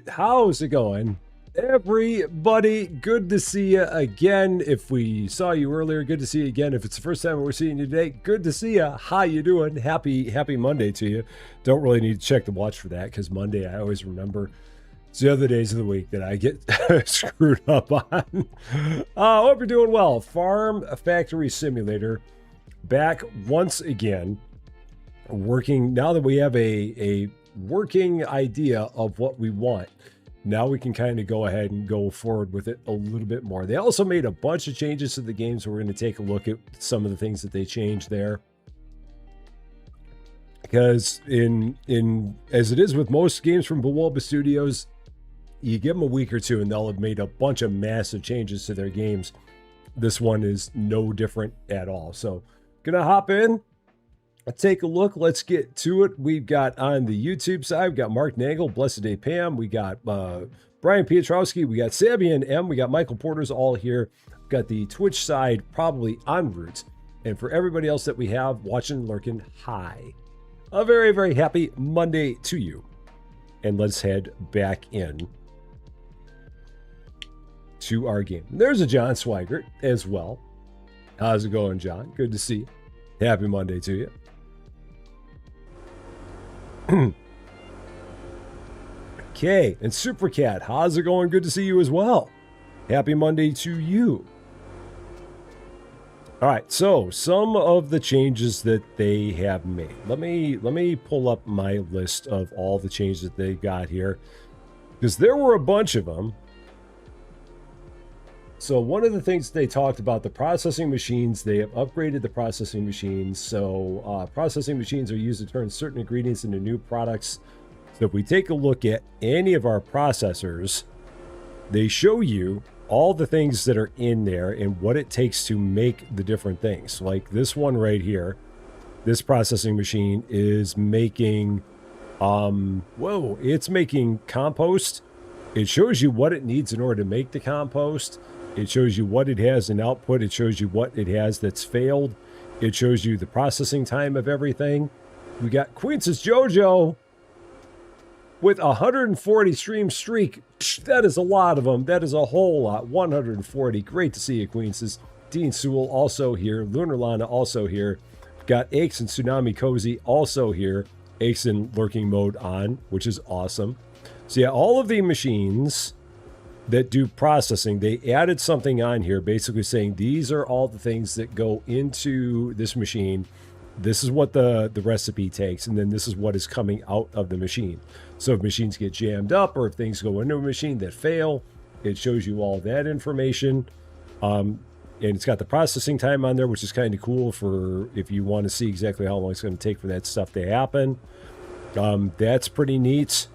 How's it going? Everybody, good to see you again. If we saw you earlier, good to see you again. If it's the first time we're seeing you today, good to see you. How you doing? Happy Monday to you. Don't really need to check the watch for that because Monday, I always remember. It's the other days of the week that I get screwed up on. Hope you're doing well. Farm Factory Simulator back once again. Working now that we have a working idea of what we want. Now we can kind of go ahead and go forward with it a little bit more. They also made a bunch of changes to the game, so we're going to take a look at some of the things that they changed there. Because as it is with most games from Bawalba Studios, you give them a week or two and they'll have made a bunch of massive changes to their games. This one is no different at all. So gonna hop in. Let's take a look. Let's get to it. We've got on the YouTube side, we've got Mark Nagel, Blessed Day Pam. We got Brian Pietrowski. We got Sabian M. We got Michael Porter's all here. We've got the Twitch side probably en route. And for everybody else that we have watching, lurking, hi. A very, very happy Monday to you. And let's head back in to our game. There's a John Swigert as well. How's it going, John? Good to see you. Happy Monday to you. Okay, and Supercat, how's it going? Good to see you as well. Happy Monday to you. All right, so some of the changes that they have made. Let me pull up my list of all the changes that they got here, because there were a bunch of them. So one of the things they talked about, the processing machines, they have upgraded the processing machines. So processing machines are used to turn certain ingredients into new products. So if we take a look at any of our processors, they show you all the things that are in there and what it takes to make the different things. Like this one right here, this processing machine is making, it's making compost. It shows you what it needs in order to make the compost. It shows you what it has in output. It shows you what it has that's failed. It shows you the processing time of everything. We got Queen's Jojo with 140 stream streak. That is a lot of them. That is a whole lot. 140. Great to see you, Queen's. Dean Sewell also here. Lunar Lana also here. Got Aches and Tsunami Cozy also here. Aches in lurking mode on, which is awesome. So yeah, all of the machines that do processing, they added something on here basically saying these are all the things that go into this machine. This is what the recipe takes, and then this is what is coming out of the machine. So if machines get jammed up or if things go into a machine that fail, it shows you all that information. And it's got the processing time on there, which is kind of cool for if you want to see exactly how long it's going to take for that stuff to happen. That's pretty neat.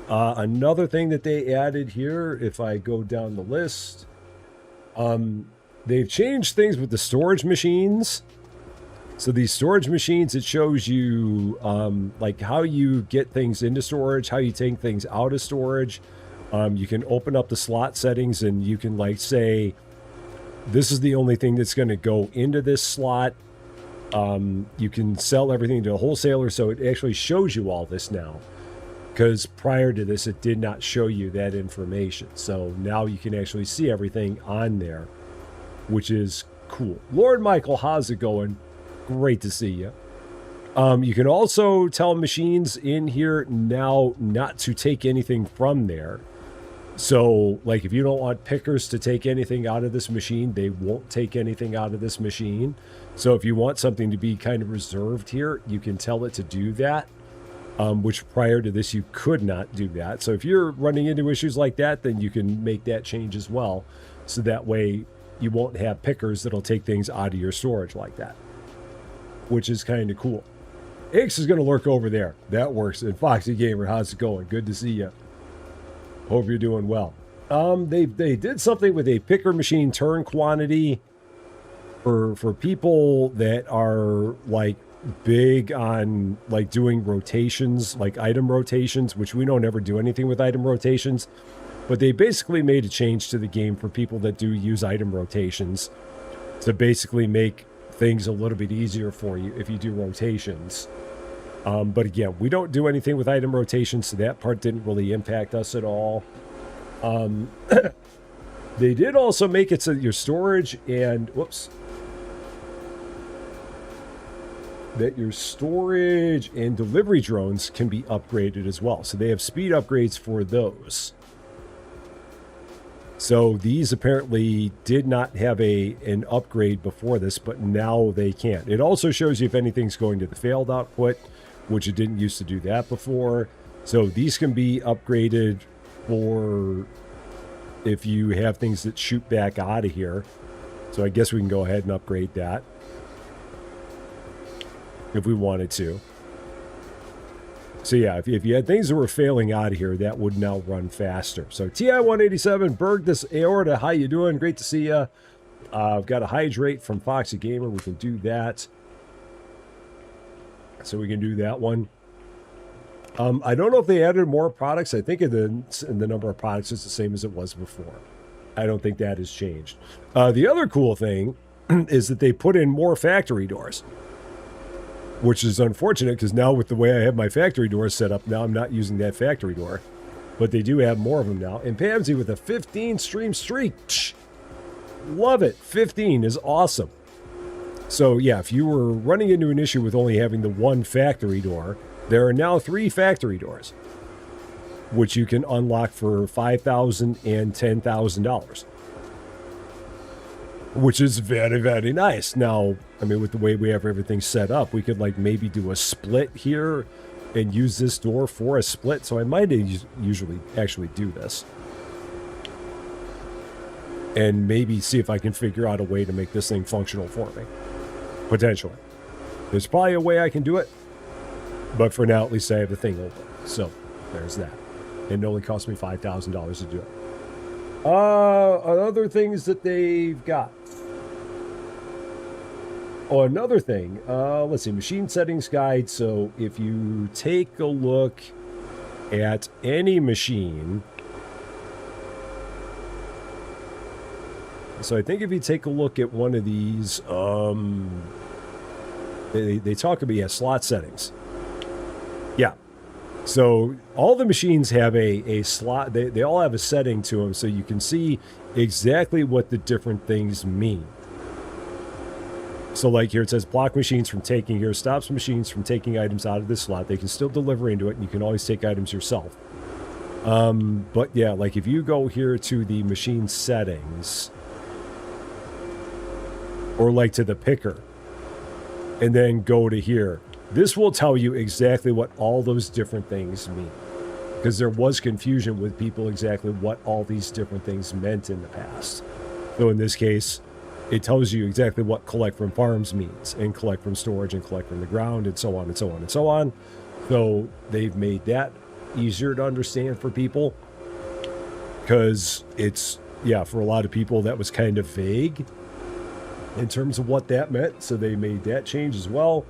Another thing that they added here, if I go down the list, they've changed things with the storage machines. So these storage machines, it shows you like how you get things into storage, how you take things out of storage. You can open up the slot settings and you can like say, this is the only thing that's going to go into this slot. You can sell everything to a wholesaler. So it actually shows you all this now. Because prior to this, it did not show you that information. So now you can actually see everything on there, which is cool. Lord Michael, how's it going? Great to see you. You can also tell machines in here now not to take anything from there. So, like, if you don't want pickers to take anything out of this machine, they won't take anything out of this machine. So if you want something to be kind of reserved here, you can tell it to do that. Which prior to this, you could not do that. So if you're running into issues like that, then you can make that change as well. So that way you won't have pickers that'll take things out of your storage like that, which is kind of cool. Aches is going to lurk over there. That works. And Foxy Gamer, how's it going? Good to see you. Hope you're doing well. They did something with a picker machine turn quantity for people that are like big on like doing rotations, like item rotations, which we don't ever do anything with item rotations, but they basically made a change to the game for people that do use item rotations to basically make things a little bit easier for you if you do rotations. But again, we don't do anything with item rotation, so that part didn't really impact us at all. They did also make it so that your storage and, that your storage and delivery drones can be upgraded as well. So they have speed upgrades for those. So these apparently did not have an upgrade before this, but now they can. It also shows you if anything's going to the failed output, which it didn't used to do that before. So these can be upgraded for if you have things that shoot back out of here. So I guess we can go ahead and upgrade that if we wanted to. So yeah, if you had things that were failing out of here, that would now run faster. So TI-187, Berg, this Aorta, how you doing? Great to see you. I've got a hydrate from Foxy Gamer. We can do that. So we can do that one. I don't know if they added more products. I think the number of products is the same as it was before. I don't think that has changed. The other cool thing is that they put in more factory doors, which is unfortunate because now with the way I have my factory doors set up, now I'm not using that factory door. But they do have more of them now. And Pamsy with a 15 stream streak. Love it. 15 is awesome. So yeah, if you were running into an issue with only having the one factory door, there are now 3 factory doors, which you can unlock for $5,000 and $10,000, which is very, very nice. Now, I mean, with the way we have everything set up, we could like maybe do a split here and use this door for a split. So I might usually actually do this and maybe see if I can figure out a way to make this thing functional for me. Potentially. There's probably a way I can do it. But for now, at least I have the thing open. So, there's that. And it only cost me $5,000 to do it. Other things that they've got. Oh, another thing. Let's see. Machine settings guide. So, if you take a look at any machine. So, I think if you take a look at one of these, they talk about slot settings. Yeah. So all the machines have a slot. They all have a setting to them so you can see exactly what the different things mean. So like here it says block machines from taking, here stops machines from taking items out of this slot. They can still deliver into it and you can always take items yourself. But yeah, like if you go here to the machine settings or like to the picker and then go to here, this will tell you exactly what all those different things mean. Because there was confusion with people exactly what all these different things meant in the past. So in this case, it tells you exactly what collect from farms means, and collect from storage, and collect from the ground, and so on, and so on, and so on. So they've made that easier to understand for people. Because it's, yeah, for a lot of people that was kind of vague in terms of what that meant. So they made that change as well.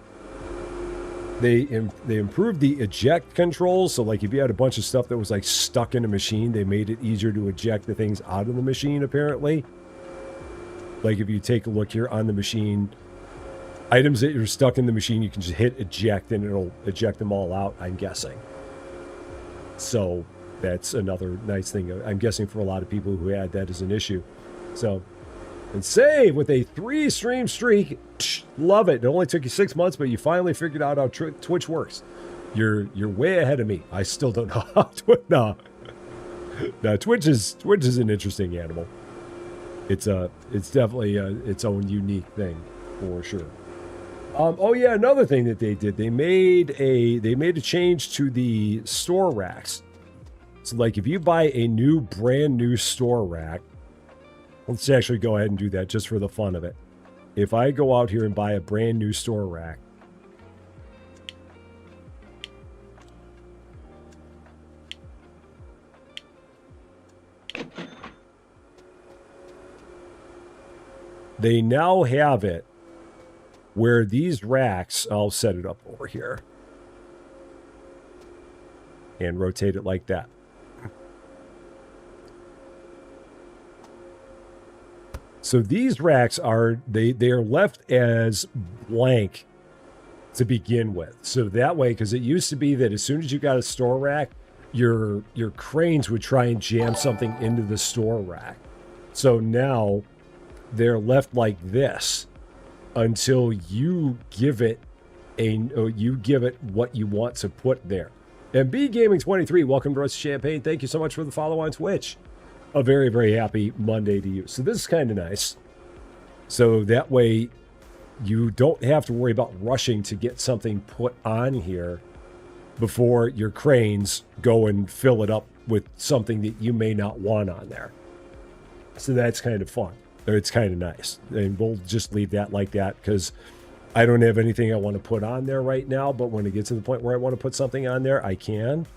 They improved the eject controls. So like if you had a bunch of stuff that was like stuck in a machine, they made it easier to eject the things out of the machine apparently. Like if you take a look here on the machine, items that are stuck in the machine, you can just hit eject and it'll eject them all out, I'm guessing. So that's another nice thing. I'm guessing for a lot of people who had that as an issue. So, and save with a 3-stream streak. Love it. It only took you 6 months, but you finally figured out how Twitch works. You're way ahead of me. I still don't know how to. No, Twitch is an interesting animal. It's definitely its own unique thing for sure. Oh yeah, another thing that they did, they made a change to the store racks. So like if you buy a brand new store rack, let's actually go ahead and do that just for the fun of it. If I go out here and buy a brand new store rack, they now have it where these racks, I'll set it up over here and rotate it like that. So these racks are, they are left as blank to begin with. So that way, because it used to be that as soon as you got a store rack, your cranes would try and jam something into the store rack. So now they're left like this until you give it what you want to put there. And B Gaming 23, welcome to us, Champaign. Thank you so much for the follow on Twitch. A very, very happy Monday to you. So this is kind of nice. So that way you don't have to worry about rushing to get something put on here before your cranes go and fill it up with something that you may not want on there. So that's kind of fun. It's kind of nice. And we'll just leave that like that because I don't have anything I want to put on there right now, but when it gets to the point where I want to put something on there, I can.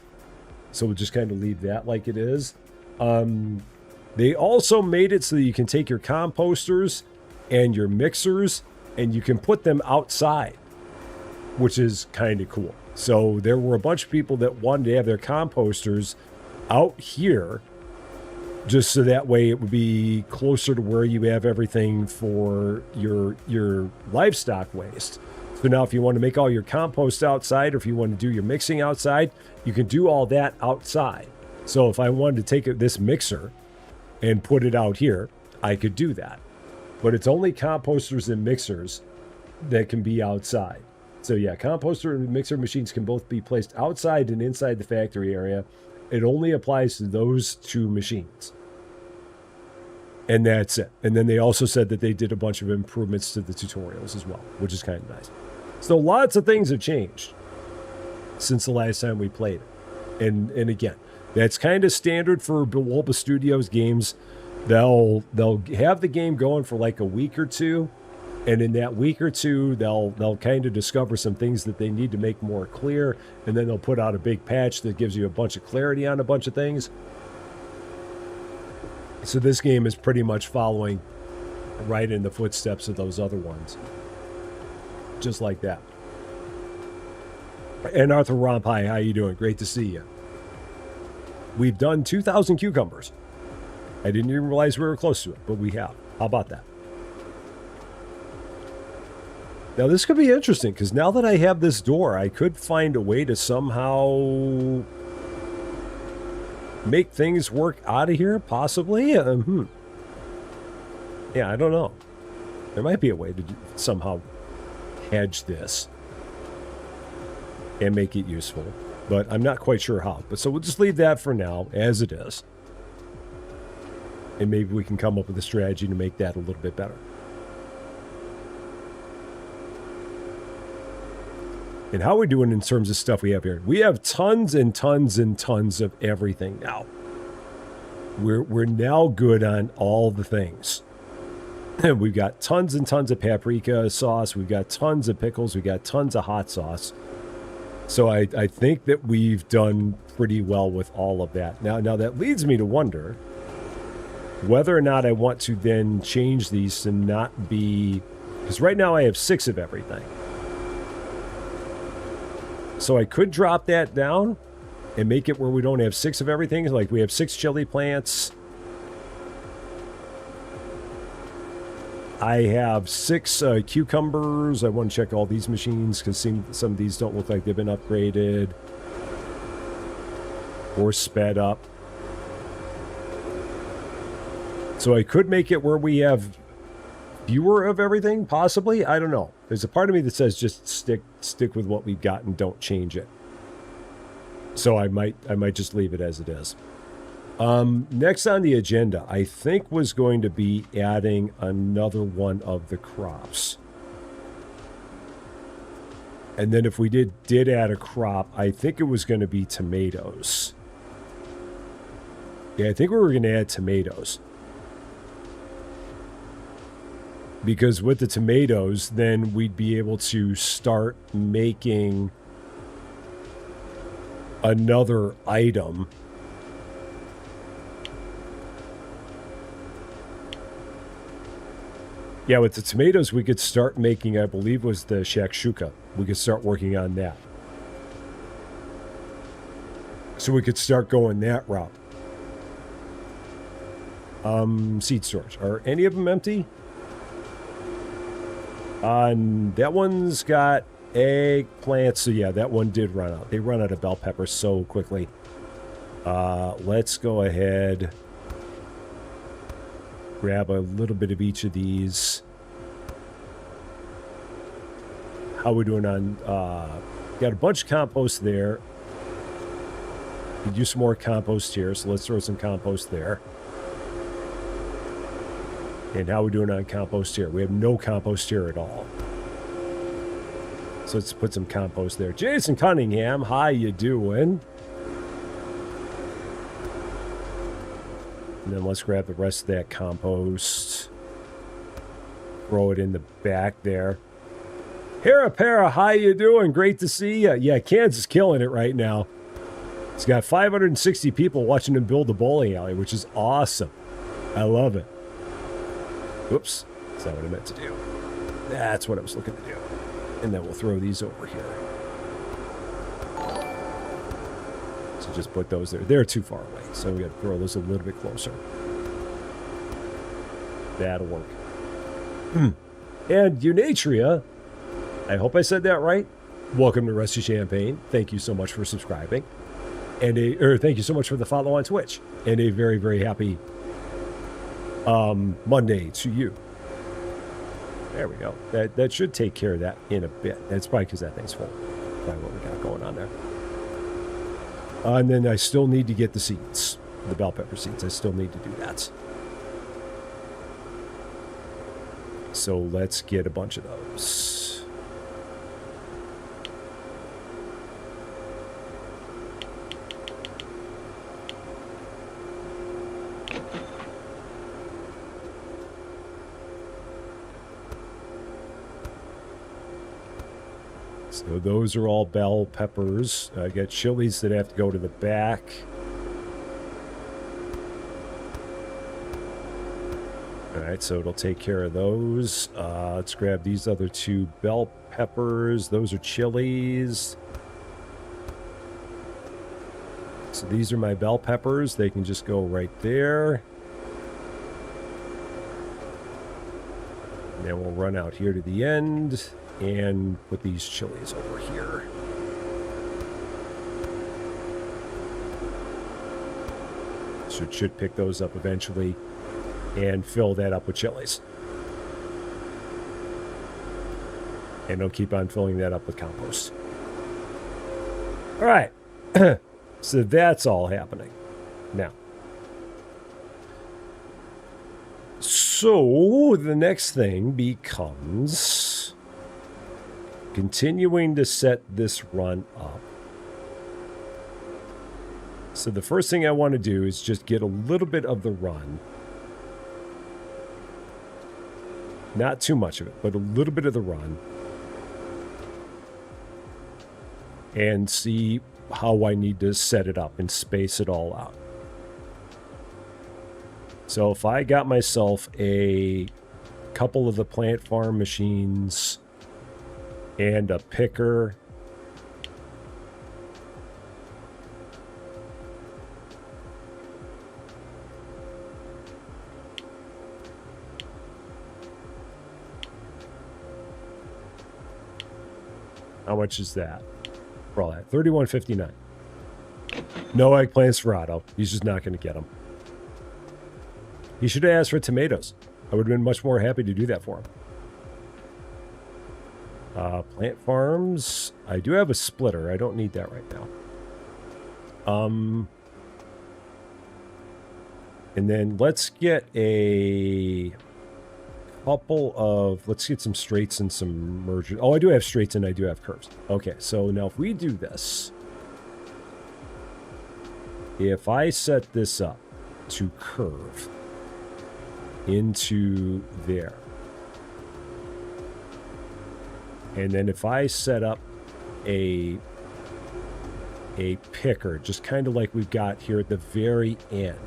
So we'll just kind of leave that like it is. They also made it so that you can take your composters and your mixers and you can put them outside, which is kind of cool. So there were a bunch of people that wanted to have their composters out here just so that way it would be closer to where you have everything for your livestock waste. So now if you want to make all your compost outside or if you want to do your mixing outside, you can do all that outside. So if I wanted to take this mixer and put it out here, I could do that. But it's only composters and mixers that can be outside. So yeah, composter and mixer machines can both be placed outside and inside the factory area. It only applies to those two machines. And that's it. And then they also said that they did a bunch of improvements to the tutorials as well, which is kind of nice. So lots of things have changed since the last time we played it. And again, that's kind of standard for Bulba Studios games. They'll have the game going for like a week or two. And in that week or two, they'll kind of discover some things that they need to make more clear. And then they'll put out a big patch that gives you a bunch of clarity on a bunch of things. So this game is pretty much following right in the footsteps of those other ones. Just like that. And Arthur Rompai, how you doing? Great to see you. We've done 2,000 cucumbers. I didn't even realize we were close to it, but we have. How about that? Now, this could be interesting, because now that I have this door, I could find a way to somehow make things work out of here, possibly. Yeah, I don't know. There might be a way to somehow hedge this and make it useful, but I'm not quite sure how. But so we'll just leave that for now, as it is. And maybe we can come up with a strategy to make that a little bit better. And how are we doing in terms of stuff we have here? We have tons and tons and tons of everything now. We're now good on all the things. We've got tons and tons of paprika sauce. We've got tons of pickles. We've got tons of hot sauce. So I think that we've done pretty well with all of that. Now that leads me to wonder whether or not I want to then change these to not be... Because right now I have 6 of everything. So I could drop that down and make it where we don't have 6 of everything. Like we have 6 chili plants. I have 6 cucumbers. I want to check all these machines because some of these don't look like they've been upgraded or sped up. So I could make it where we have fewer of everything, possibly. I don't know. There's a part of me that says just stick with what we've got and don't change it. So I might just leave it as it is. Next on the agenda, I think was going to be adding another one of the crops. And then if we did add a crop, I think it was going to be tomatoes. Yeah, I think we were going to add tomatoes. Because with the tomatoes, then we'd be able to start making another item. Yeah, with the tomatoes, we could start making, I believe was the shakshuka. We could start working on that. So we could start going that route. Seed storage. Are any of them empty? That one's got eggplants. So yeah, that one did run out. They run out of bell peppers so quickly. Let's go ahead, grab a little bit of each of these. How we doing on, got a bunch of compost there. Could use some more compost here, so let's throw some compost there. And how we doing on compost here? We have no compost here at all. So let's put some compost there. Jason Cunningham, how you doing? And then let's grab the rest of that compost. Throw it in the back there. Para, how you doing? Great to see you. Yeah, Kansas is killing it right now. It's got 560 people watching him build the bowling alley, which is awesome. I love it. Whoops. That's not what I meant to do. That's what I was looking to do. And then we'll throw these over here. So just put those there. They're too far away, so we got to throw those a little bit closer. That'll work. And Unatria, I hope I said that right. Welcome to Rusty Champagne. Thank you so much for subscribing. And thank you so much for the follow on Twitch. And a very, very happy Monday to you. There we go. That should take care of that in a bit. That's probably because that thing's full. Probably what we got going on there. And then I still need to get the seeds. The bell pepper seeds. I still need to do that. So let's get a bunch of those. So those are all bell peppers. I got chilies that have to go to the back. All right, so it'll take care of those. Let's grab these other two bell peppers. Those are chilies. So these are my bell peppers. They can just go right there. And then we'll run out here to the end and put these chilies over here. So it should pick those up eventually and fill that up with chilies. And it'll keep on filling that up with compost. All right. So that's all happening now. So the next thing becomes continuing to set this run up. So the first thing I want to do is just get a little bit of the run. Not too much of it, but a little bit of the run. And see how I need to set it up and space it all out. So if I got myself a couple of the plant farm machines and a picker, how much is that for all that? $31.59. No eggplants for Otto. He's just not going to get them. He should have asked for tomatoes. I would have been much more happy to do that for him. Plant farms. I do have a splitter. I don't need that right now. And then let's get a couple of... Let's get some straights and some mergers. Oh, I do have straights and I do have curves. Okay, so now if we do this... If I set this up to curve into there. And then if I set up a picker, just kind of like we've got here at the very end.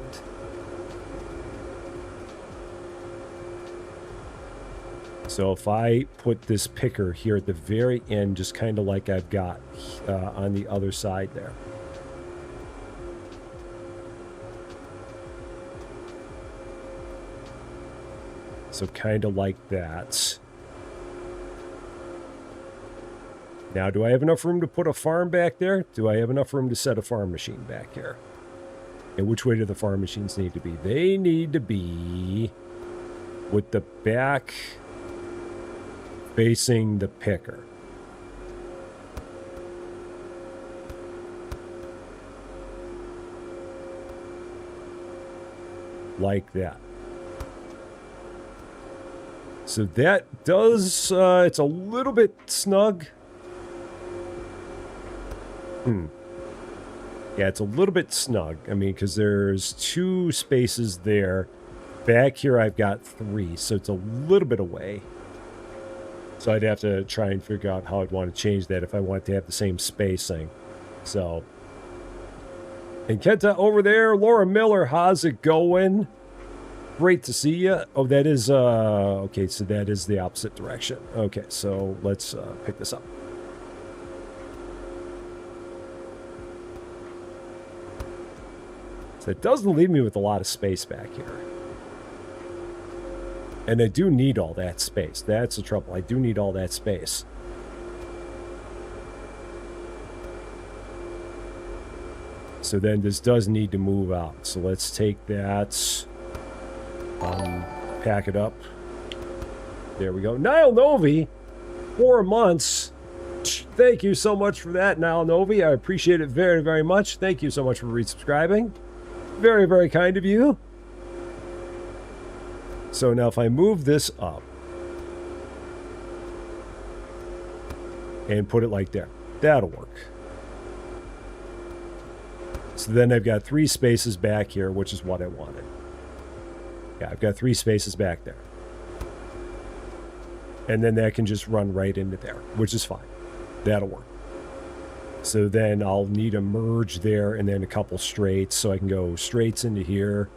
So if I put this picker here at the very end, just kind of like I've got on the other side there. So kind of like that. Now, do I have enough room to put a farm back there? Do I have enough room to set a farm machine back here? And which way do the farm machines need to be? They need to be with the back facing the picker. Like that. So that does, it's a little bit snug. Yeah, it's a little bit snug. I mean, because there's 2 spaces there. Back here, I've got 3, so it's a little bit away. So I'd have to try and figure out how I'd want to change that if I want to have the same spacing. So, and Kenta over there, Laura Miller, how's it going? Great to see you. Oh, that is, okay, so that is the opposite direction. Okay, so let's pick this up. So it doesn't leave me with a lot of space back here. And I do need all that space. That's the trouble. I do need all that space. So then this does need to move out. So let's take that, pack it up. There we go. Niall Novi, 4 months. Thank you so much for that, Niall Novi. I appreciate it very, very much. Thank you so much for resubscribing. Very, very kind of you. So now if I move this up and put it like there, that'll work. So then I've got 3 spaces back here, which is what I wanted. Yeah, I've got 3 spaces back there. And then that can just run right into there, which is fine. That'll work. So then I'll need a merge there and then a couple straights, so I can go straights into here.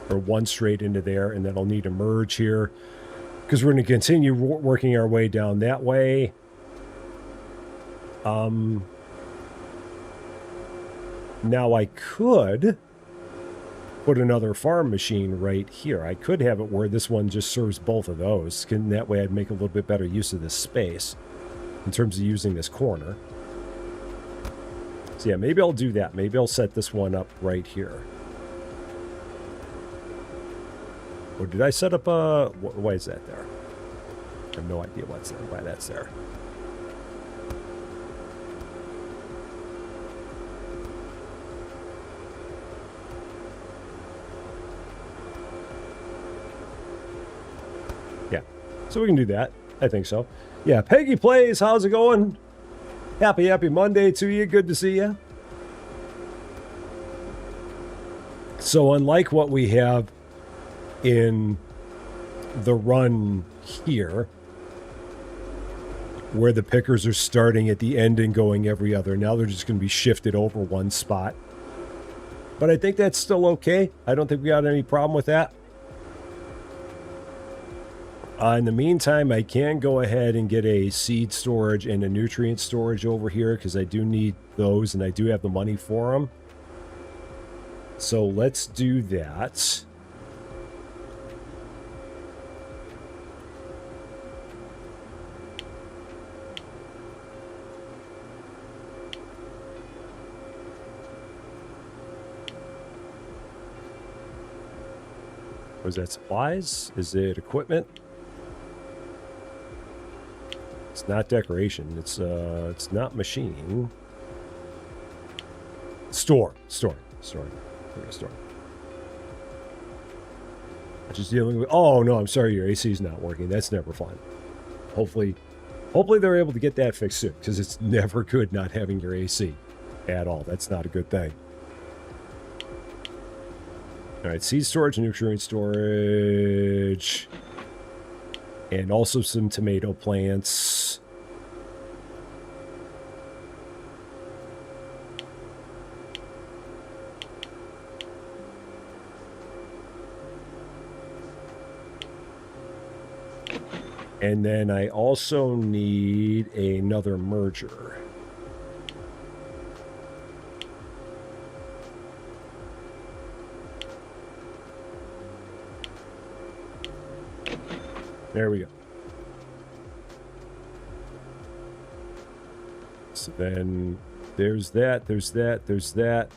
Or 1 straight into there, and then I'll need a merge here. Because we're going to continue working our way down that way. Now I could put another farm machine right here. I could have it where this one just serves both of those. And that way I'd make a little bit better use of this space in terms of using this corner. So yeah, maybe I'll do that. Maybe I'll set this one up right here. Or did I set up a... Why is that there? I have no idea why that's there. Yeah, so we can do that. I think so. Yeah, Peggy Plays, how's it going? Happy Monday to you. Good to see you. So unlike what we have in the run here, where the pickers are starting at the end and going every other, now they're just going to be shifted over 1 spot. But I think that's still okay. I don't think we got any problem with that. In the meantime, I can go ahead and get a seed storage and a nutrient storage over here because I do need those and I do have the money for them. So let's do that. Was that supplies? Is it equipment? It's not decoration. It's not machining. Store. Store. Just dealing with. Oh no, I'm sorry. Your AC is not working. That's never fun. Hopefully they're able to get that fixed soon because it's never good not having your AC at all. That's not a good thing. All right, seed storage, nutrient storage, and also some tomato plants. And then I also need another merger. There we go. So then there's that, there's that, there's that.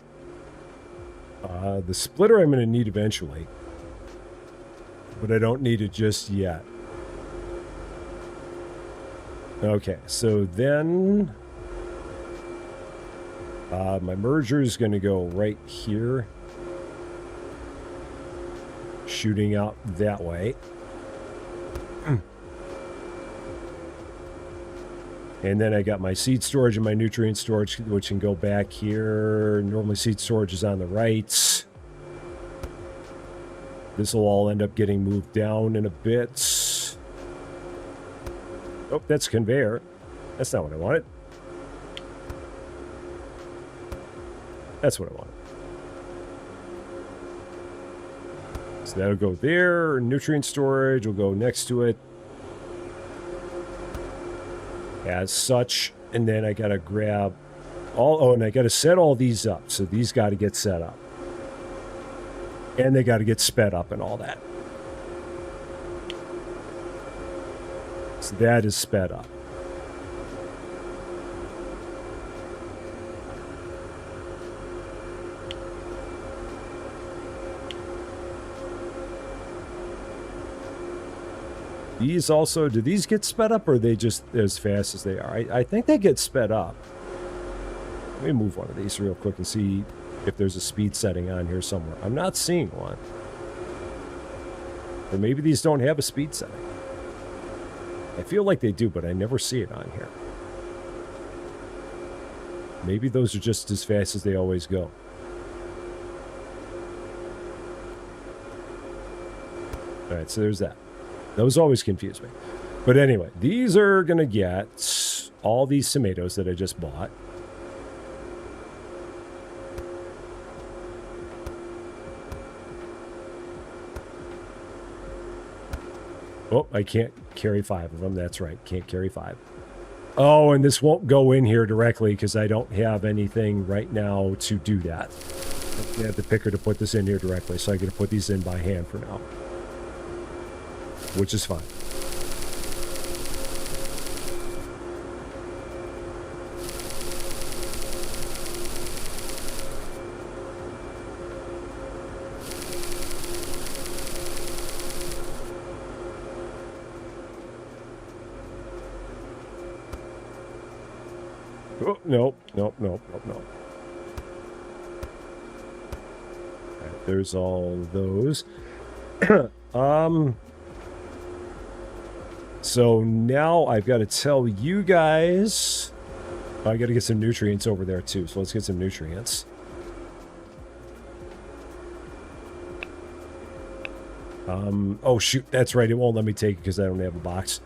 The splitter I'm going to need eventually, but I don't need it just yet. Okay, so then my merger is going to go right here, shooting out that way. And then I got my seed storage and my nutrient storage, which can go back here. Normally seed storage is on the right. This will all end up getting moved down in a bit. Oh, that's conveyor. That's not what I wanted. That's what I wanted. So that'll go there. Nutrient storage will go next to it. As such, and then I gotta grab and I gotta set all these up. So these gotta get set up. And they gotta get sped up and all that. So that is sped up. These also, do these get sped up, or are they just as fast as they are? I think they get sped up. Let me move one of these real quick and see if there's a speed setting on here somewhere. I'm not seeing one. Or maybe these don't have a speed setting. I feel like they do, but I never see it on here. Maybe those are just as fast as they always go. All right, so there's that. Those always confuse me. But anyway, these are going to get all these tomatoes that I just bought. Oh, I can't carry 5 of them. That's right. Can't carry 5. Oh, and this won't go in here directly because I don't have anything right now to do that. I have the picker to put this in here directly, so I got to put these in by hand for now. Which is fine. Oh, nope, nope, nope, nope, nope. Right, there's all those. So now I've got to tell you guys, I got to get some nutrients over there too. So let's get some nutrients. Oh shoot, that's right. It won't let me take it because I don't have a box.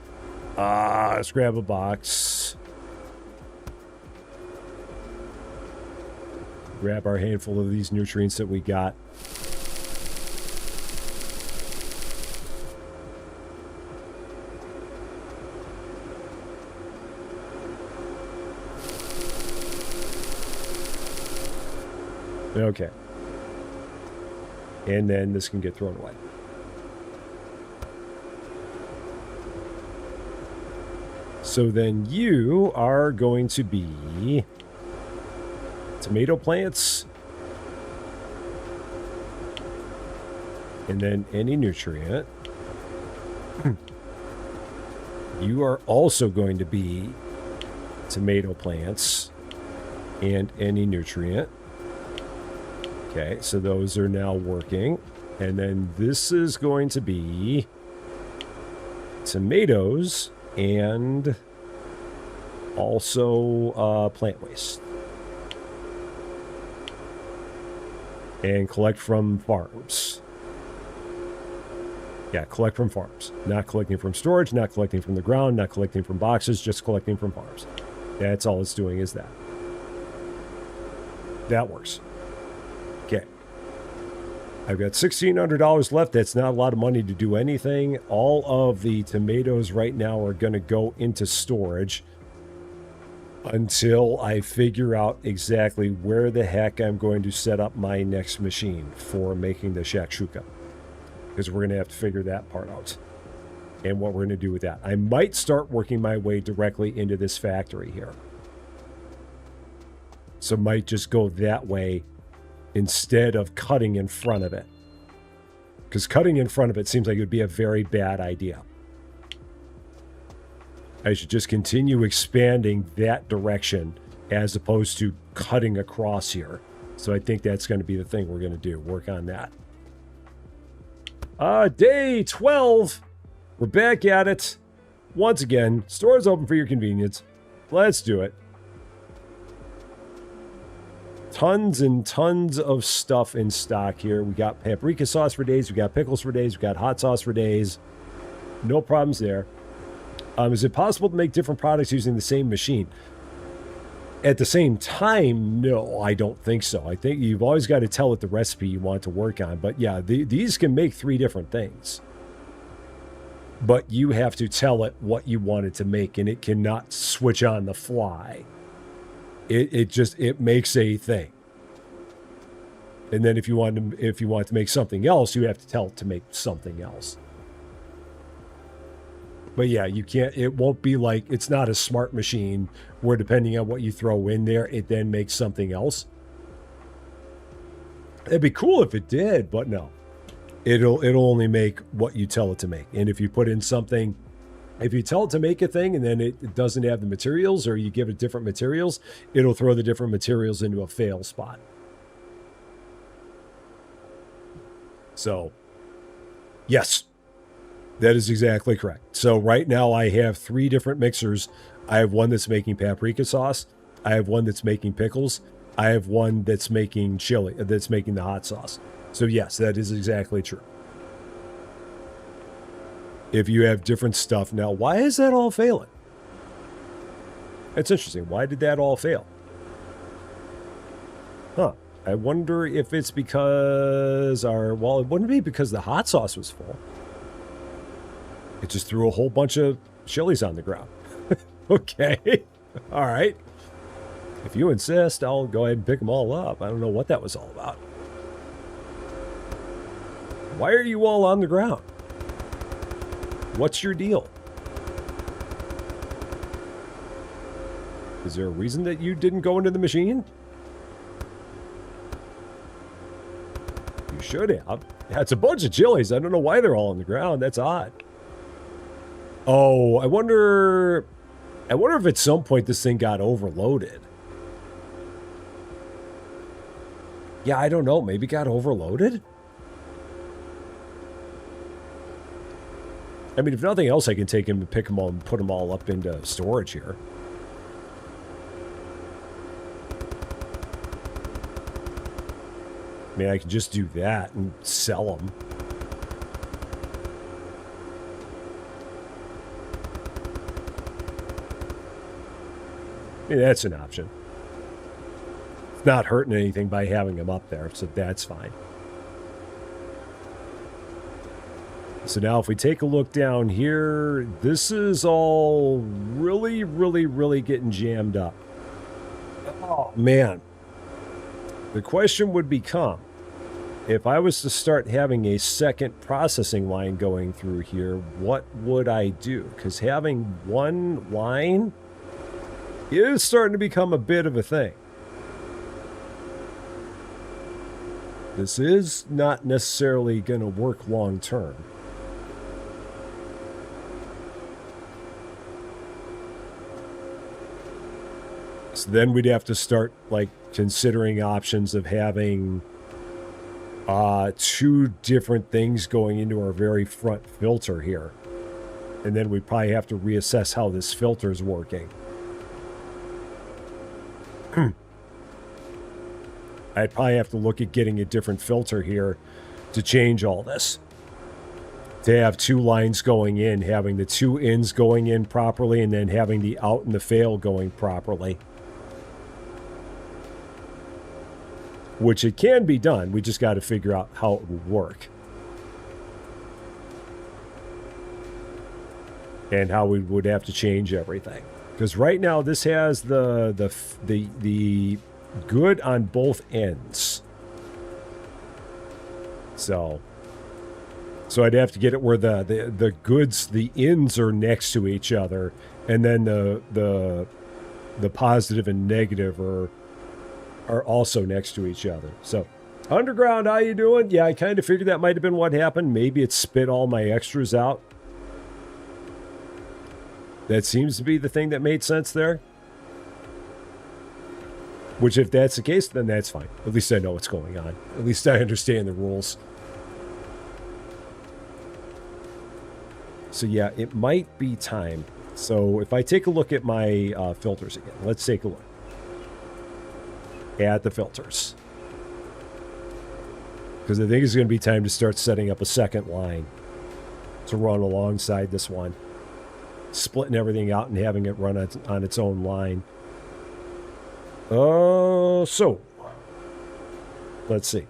Let's grab a box. Grab our handful of these nutrients that we got. Okay. And then this can get thrown away. So then you are going to be tomato plants. And then any nutrient. You are also going to be tomato plants and any nutrient. Okay, so those are now working. And then this is going to be tomatoes and also plant waste. And collect from farms. Yeah, collect from farms. Not collecting from storage, not collecting from the ground, not collecting from boxes, just collecting from farms. That's all it's doing is that. That works. Okay. I've got $1,600 left. That's not a lot of money to do anything. All of the tomatoes right now are going to go into storage until I figure out exactly where the heck I'm going to set up my next machine for making the shakshuka. Because we're going to have to figure that part out. And what we're going to do with that. I might start working my way directly into this factory here. So might just go that way instead of cutting in front of it. Because cutting in front of it seems like it would be a very bad idea. I should just continue expanding that direction as opposed to cutting across here. So I think that's going to be the thing we're going to do. Work on that. Day 12. We're back at it. Once again, store's open for your convenience. Let's do it. Tons and tons of stuff in stock here. We got paprika sauce for days. We got pickles for days. We got hot sauce for days. No problems there. Is it possible to make different products using the same machine? At the same time, no, I don't think so. I think you've always got to tell it the recipe you want to work on. But yeah, these can make 3 different things. But you have to tell it what you want it to make, and it cannot switch on the fly. It makes a thing. And then if you want to make something else, you have to tell it to make something else. But yeah, you can't, it won't be like, it's not a smart machine where depending on what you throw in there, it then makes something else. It'd be cool if it did, but no. It'll only make what you tell it to make. And if you put in something, if you tell it to make a thing and then it doesn't have the materials, or you give it different materials, it'll throw the different materials into a fail spot. So, yes. That is exactly correct. So right now I have 3 different mixers. I have one that's making paprika sauce. I have one that's making pickles. I have one that's making chili, that's making the hot sauce. So yes, that is exactly true. If you have different stuff. Now, why is that all failing? That's interesting. Why did that all fail? Huh. I wonder if it's because well, it wouldn't be because the hot sauce was full. It just threw a whole bunch of chilies on the ground. Okay. All right. If you insist, I'll go ahead and pick them all up. I don't know what that was all about. Why are you all on the ground? What's your deal? Is there a reason that you didn't go into the machine? You should have. That's a bunch of chilies. I don't know why they're all on the ground. That's odd. Oh, I wonder if at some point this thing got overloaded. Yeah, I don't know. Maybe it got overloaded? I mean, if nothing else, I can take him and pick them all and put them all up into storage here. I mean, I can just do that and sell them. I mean, that's an option. It's not hurting anything by having them up there, so that's fine. So now if we take a look down here, this is all really, really, really getting jammed up. Oh, man. The question would become, if I was to start having a second processing line going through here, what would I do? Because having one line is starting to become a bit of a thing. This is not necessarily going to work long term. So then we'd have to start like considering options of having 2 different things going into our very front filter here. And then we'd probably have to reassess how this filter is working. I'd probably have to look at getting a different filter here to change all this. To have 2 lines going in, having the 2 ins going in properly, and then having the out and the fail going properly. Which it can be done. We just got to figure out how it would work. And how we would have to change everything. Because right now this has the good on both ends. So I'd have to get it where the goods, the ends are next to each other, and then the positive and negative are are also next to each other. So, underground, how you doing? Yeah, I kind of figured that might have been what happened. Maybe it spit all my extras out. That seems to be the thing that made sense there. Which, if that's the case, then that's fine. At least I know what's going on. At least I understand the rules. So yeah, it might be time. So if I take a look at my filters again, let's take a look at the filters. Because I think it's going to be time to start setting up a second line to run alongside this one. Splitting everything out and having it run on its own line. So let's see.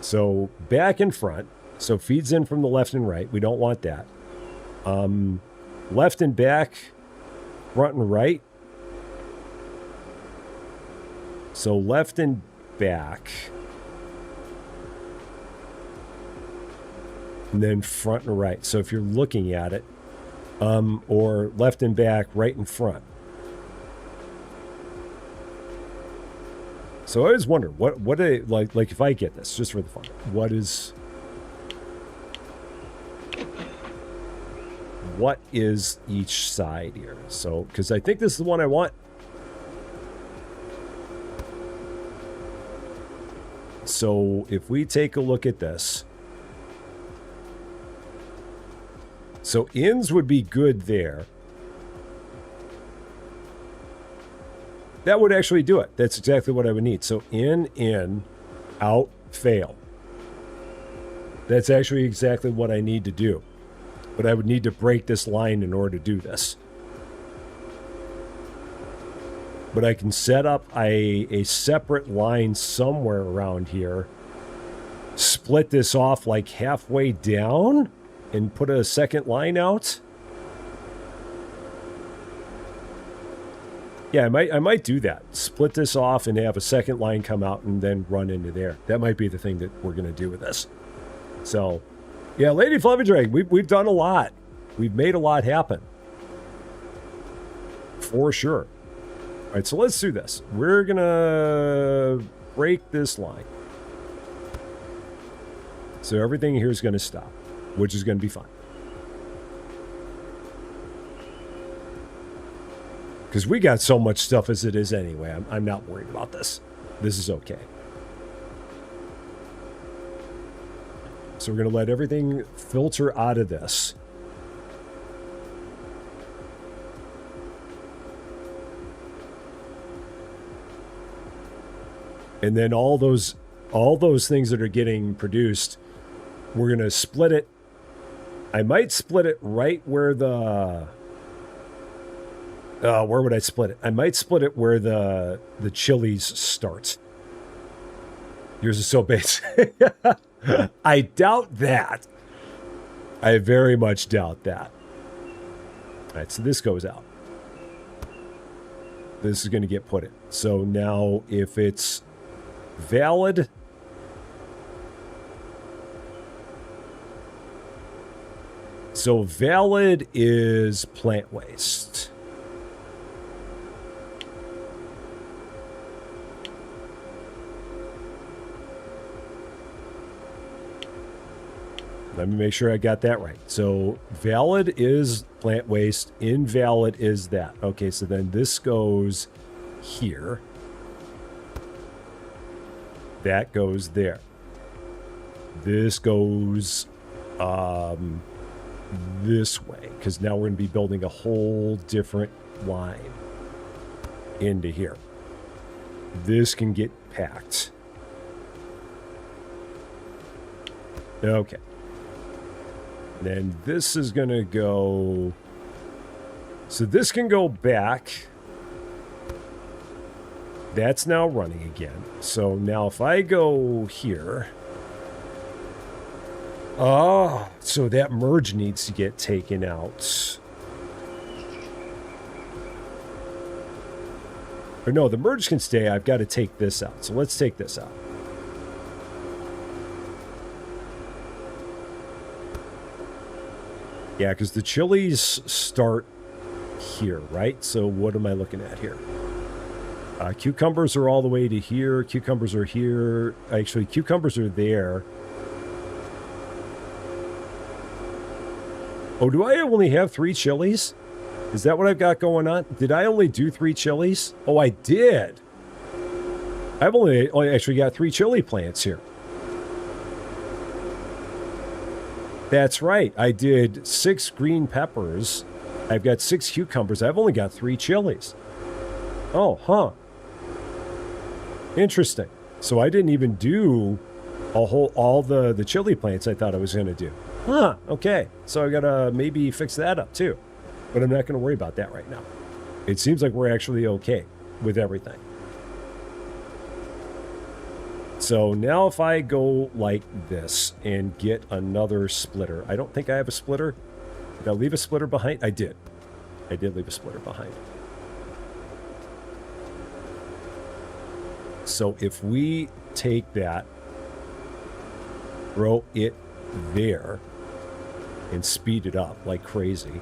So back and front. So feeds in from the left and right. We don't want that. Left and back, front and right. So left and back. And then front and right. So if you're looking at it, or left and back, right and front. So I always wonder, what like if I get this, just for the fun, what is each side here? So, because I think this is the one I want. So if we take a look at this, so ins would be good there. That would actually do it. That's exactly what I would need. So in, out, fail. That's actually exactly what I need to do. But I would need to break this line in order to do this. But I can set up a separate line somewhere around here. Split this off like halfway down and put a second line out. Yeah, I might do that. Split this off and have a second line come out and then run into there. That might be the thing that we're going to do with this. So, yeah, Lady Fluffy Drake, we've done a lot. We've made a lot happen. For sure. All right, so let's do this. We're going to break this line. So everything here is going to stop, which is going to be fine. Because we got so much stuff as it is anyway. I'm not worried about this. This is okay. So we're going to let everything filter out of this. And then all those things that are getting produced, we're going to split it. I might split it right where the... where would I split it? I might split it where the chilies start. Yours is so basic. I doubt that. I very much doubt that. All right, so this goes out. This is going to get put in. So now if it's valid... So valid is plant waste. Let me make sure I got that right. So valid is plant waste. Invalid is that. Okay, so then this goes here. That goes there. This goes this way, because now we're going to be building a whole different line into here. This can get packed. Okay. Then this is going to go... So this can go back. That's now running again. So now if I go here... Oh, so that merge needs to get taken out. Or no, the merge can stay. I've got to take this out. So let's take this out. Yeah, because the chilies start here, right? So what am I looking at here? Cucumbers are all the way to here. Cucumbers are here. Actually, cucumbers are there. Oh, do I only have 3 chilies? Is that what I've got going on? Did I only do 3 chilies? Oh, I did. I've only actually got 3 chili plants here. That's right. I did 6 green peppers. I've got 6 cucumbers. I've only got 3 chilies. Oh, huh. Interesting. So I didn't even do all the chili plants I thought I was going to do. Huh, okay. So I got to maybe fix that up too. But I'm not going to worry about that right now. It seems like we're actually okay with everything. So now if I go like this and get another splitter. I don't think I have a splitter. Did I leave a splitter behind? I did. I did leave a splitter behind. So if we take that, throw it there, and speed it up like crazy.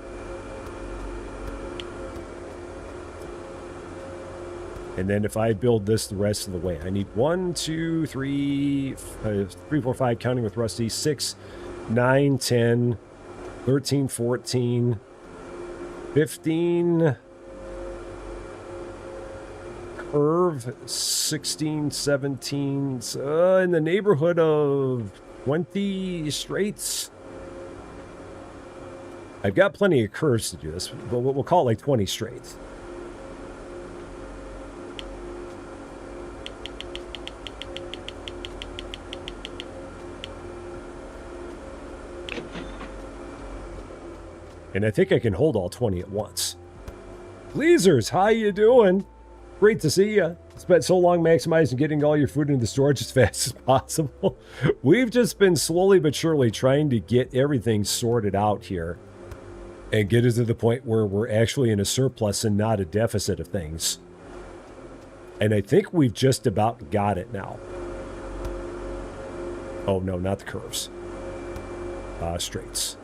And then if I build this the rest of the way, I need 1, 2, 3, 4, 5, counting with Rusty, 6, 9, 10, 13, 14, 15, curve, 16, 17, in the neighborhood of 20 straights. I've got plenty of curves to do this, but we'll call it like 20 straights. And I think I can hold all 20 at once. Pleasers, how you doing? Great to see you. Spent so long maximizing getting all your food into the storage as fast as possible. We've just been slowly but surely trying to get everything sorted out here and get it to the point where we're actually in a surplus and not a deficit of things. And I think we've just about got it now. Oh, no, not the curves. Straights.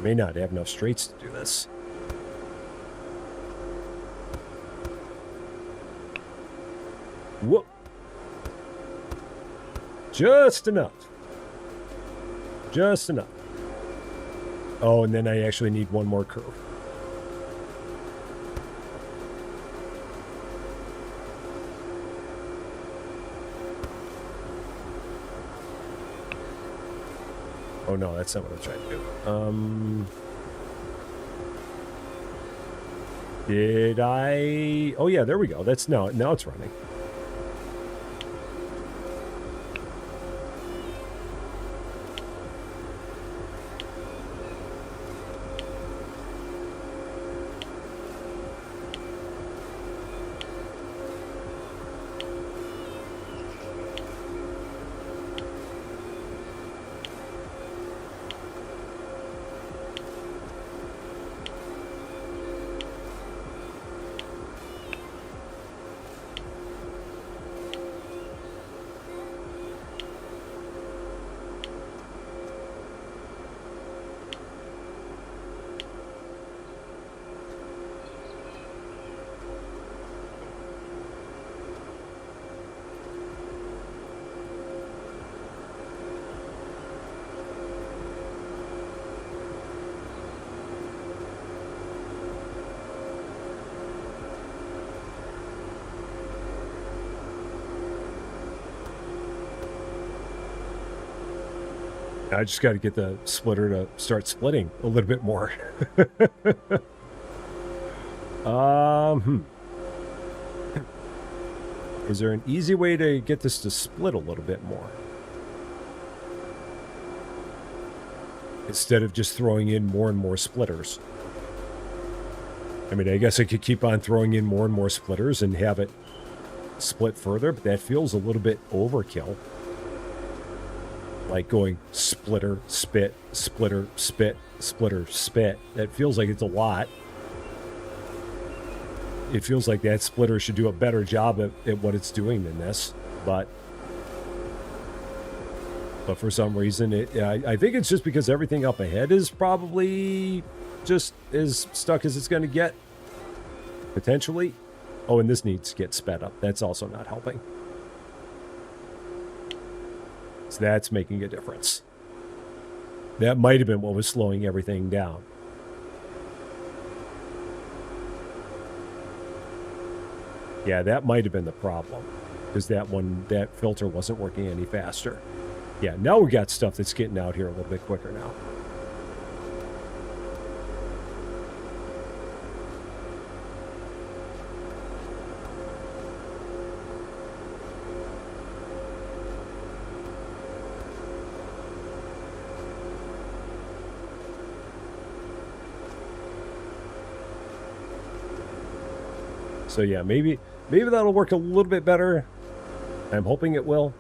May not have enough straights to do this. Whoop. Just enough. Just enough. Oh, and then I actually need one more curve. Oh no, that's not what I'm trying to do. Did I? Oh yeah, there we go. That's now it's running. I just got to get the splitter to start splitting a little bit more. Is there an easy way to get this to split a little bit more? Instead of just throwing in more and more splitters. I mean, I guess I could keep on throwing in more and more splitters and have it split further, but that feels a little bit overkill. like going splitter, spit, splitter, spit, splitter, spit. That feels like it's a lot. It feels like that splitter should do a better job at what it's doing than this, but for some reason, I think it's just because everything up ahead is probably just as stuck as it's going to get, potentially. Oh, and this needs to get sped up. That's also not helping. So that's making a difference. That might have been what was slowing everything down. Yeah, that might have been the problem, because that filter wasn't working any faster. Yeah, now we got stuff that's getting out here a little bit quicker now. So yeah, maybe that'll work a little bit better. I'm hoping it will.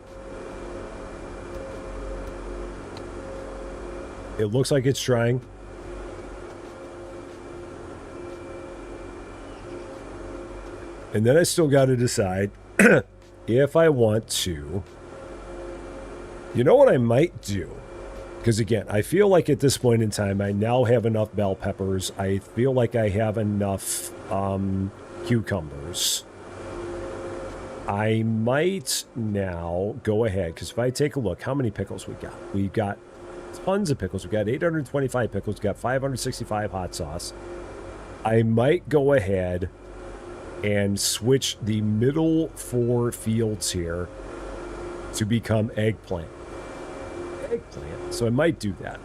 It looks like it's trying. And then I still got to decide if I want to. You know what I might do? Because again, I feel like at this point in time, I now have enough bell peppers. I feel like I have enough cucumbers. I might now go ahead, because if I take a look, how many pickles we got? We've got tons of pickles. We've got 825 pickles. We've got 565 hot sauce. I might go ahead and switch the middle 4 fields here to become eggplant. So I might do that.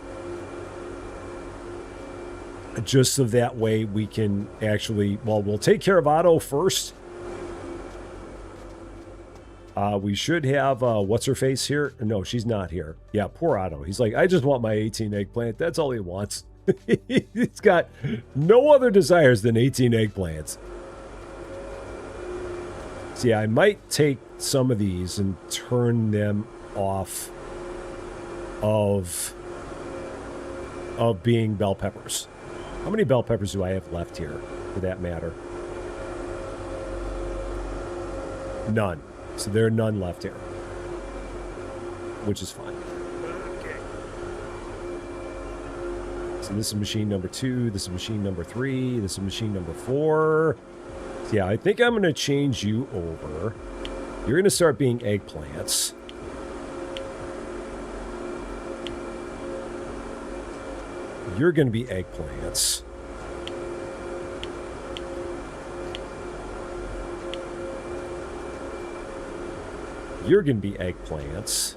Just so that way we can actually, well, we'll take care of Otto first. We should have, what's-her-face here? No, she's not here. Yeah, poor Otto. He's like, I just want my 18 eggplant. That's all he wants. He's got no other desires than 18 eggplants. So yeah, I might take some of these and turn them off of being bell peppers. How many bell peppers do I have left here, for that matter? None. So there are none left here, which is fine. Okay. So this is machine number 2. This is machine number 3. This is machine number 4. So yeah, I think I'm going to change you over. You're going to start being eggplants. You're going to be eggplants. You're going to be eggplants.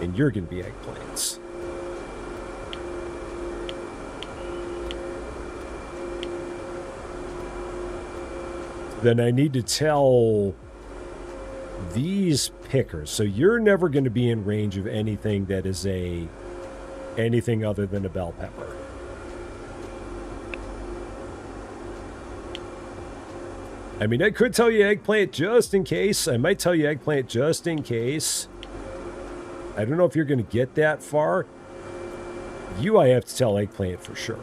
And you're going to be eggplants. Then I need to tell these pickers. So you're never going to be in range of anything that is anything other than a bell pepper. I mean, I could tell you eggplant just in case. I might tell you eggplant just in case. I don't know if you're going to get that far. You, I have to tell eggplant for sure.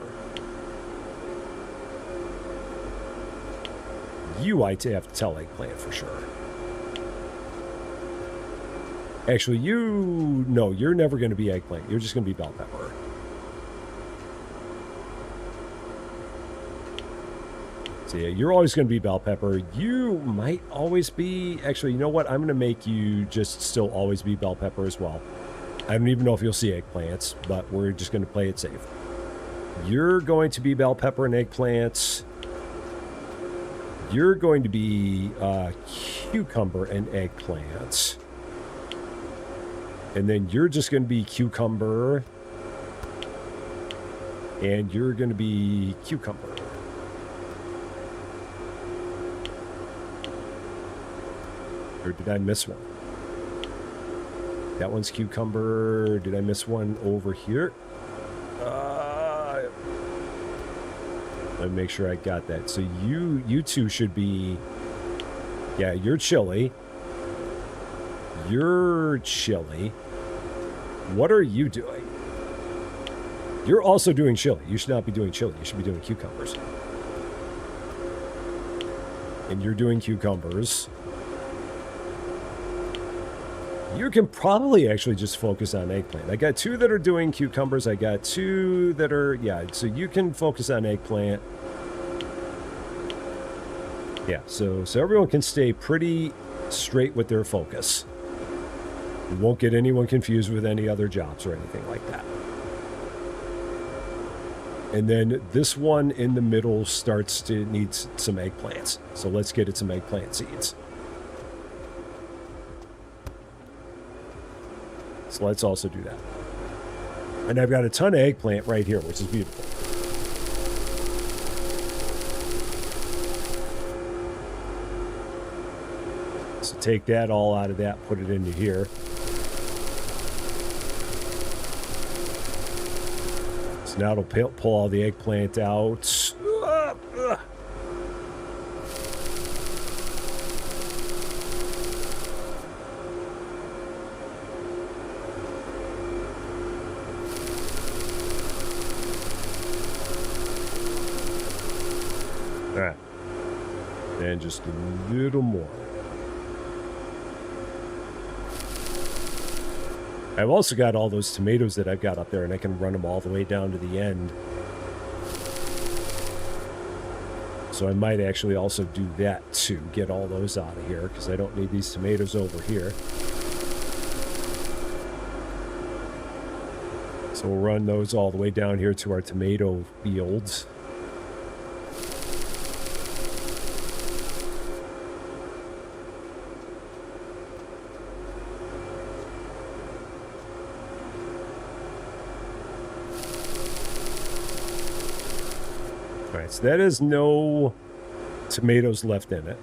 You, I have to tell eggplant for sure. Actually, no, you're never going to be eggplant. You're just going to be bell pepper. So yeah, you're always going to be bell pepper. You might always be... Actually, you know what? I'm going to make you just still always be bell pepper as well. I don't even know if you'll see eggplants, but we're just going to play it safe. You're going to be bell pepper and eggplants. You're going to be cucumber and eggplants. And then you're just going to be cucumber. And you're going to be cucumber. Or did I miss one? That one's cucumber. Did I miss one over here? Let me make sure I got that. So you two should be... Yeah, you're chili. You're chili. What are you doing? You're also doing chili. You should not be doing chili. You should be doing cucumbers. And you're doing cucumbers. You can probably actually just focus on eggplant. I got 2 that are doing cucumbers. I got 2 that are, yeah, so you can focus on eggplant. Yeah, so everyone can stay pretty straight with their focus. You won't get anyone confused with any other jobs or anything like that. And then this one in the middle starts to need some eggplants. So let's get it some eggplant seeds. So let's also do that. And I've got a ton of eggplant right here, which is beautiful. So take that all out of that, put it into here. So now it'll pull all the eggplant out. All right. And just a little more. I've also got all those tomatoes that I've got up there, and I can run them all the way down to the end. So I might actually also do that too, get all those out of here, because I don't need these tomatoes over here. So we'll run those all the way down here to our tomato fields. So that is no tomatoes left in it.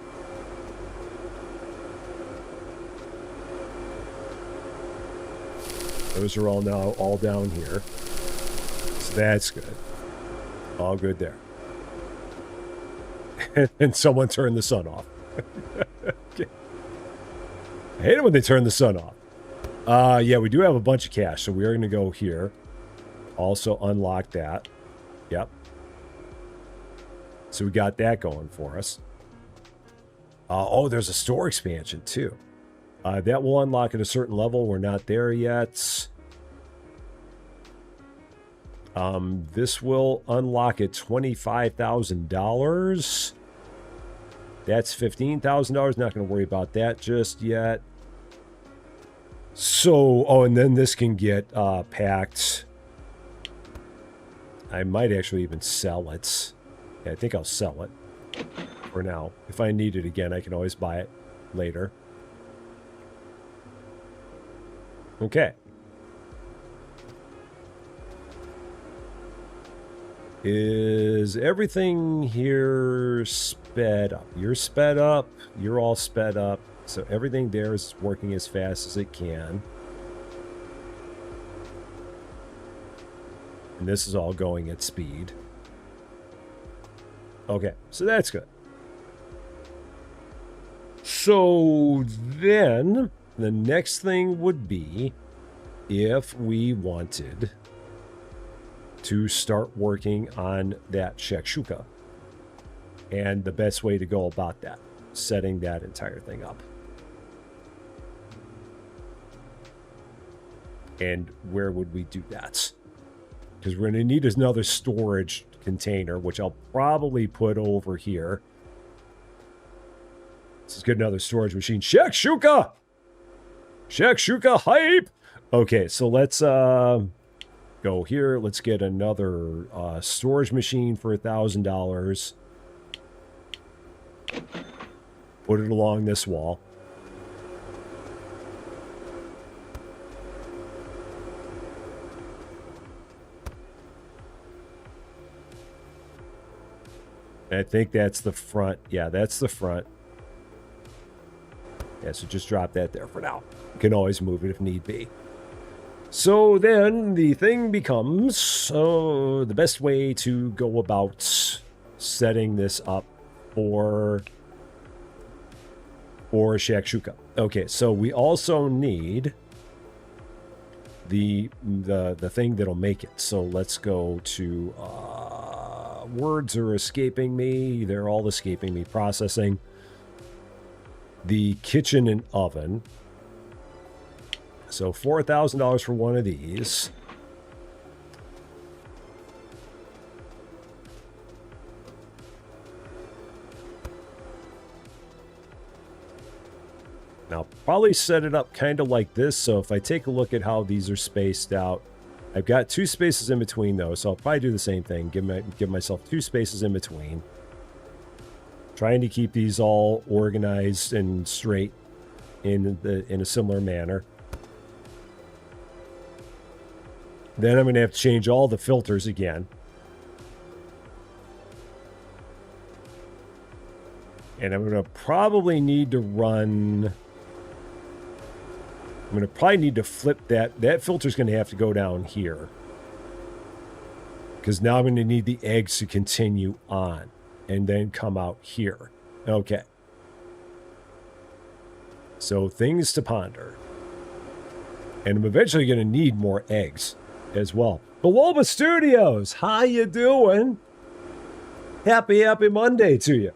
Those are all now all down here. So that's good. All good there. And someone turned the sun off. Okay. I hate it when they turn the sun off. Yeah, we do have a bunch of cash, so we are going to go here. Also unlock that. Yep. So we got that going for us. Oh, there's a store expansion too. That will unlock at a certain level. We're not there yet. This will unlock at $25,000. That's $15,000. Not going to worry about that just yet. So, oh, and then this can get packed. I might actually even sell it. Yeah, I think I'll sell it for now. If I need it again, I can always buy it later. Okay. Is everything here sped up? You're sped up. You're all sped up. So everything there is working as fast as it can. And this is all going at speed. Okay, so that's good. So then the next thing would be if we wanted to start working on that shakshuka. And the best way to go about that, setting that entire thing up. And where would we do that? Because we're going to need another storage container, which I'll probably put over here. Let's get another storage machine. Shakshuka! Shakshuka hype! Okay, so let's go here. Let's get another storage machine for $1,000. Put it along this wall. I think that's the front. Yeah, that's the front. Yeah, so just drop that there for now. You can always move it if need be. So then the thing becomes the best way to go about setting this up for or shakshuka. Okay, so we also need the thing that'll make it. So let's go to words are escaping me. They're all escaping me. Processing. The kitchen and oven. So $4,000 for one of these. Now, probably set it up kind of like this. So if I take a look at how these are spaced out, I've got 2 spaces in between those. So I'll probably do the same thing. Give myself 2 spaces in between. Trying to keep these all organized and straight in a similar manner. Then I'm going to have to change all the filters again. And I'm going to probably need to run... I'm going to probably need to flip that. That filter's going to have to go down here. Because now I'm going to need the eggs to continue on. And then come out here. Okay. So things to ponder. And I'm eventually going to need more eggs as well. Bewolba Studios, how you doing? Happy Monday to you.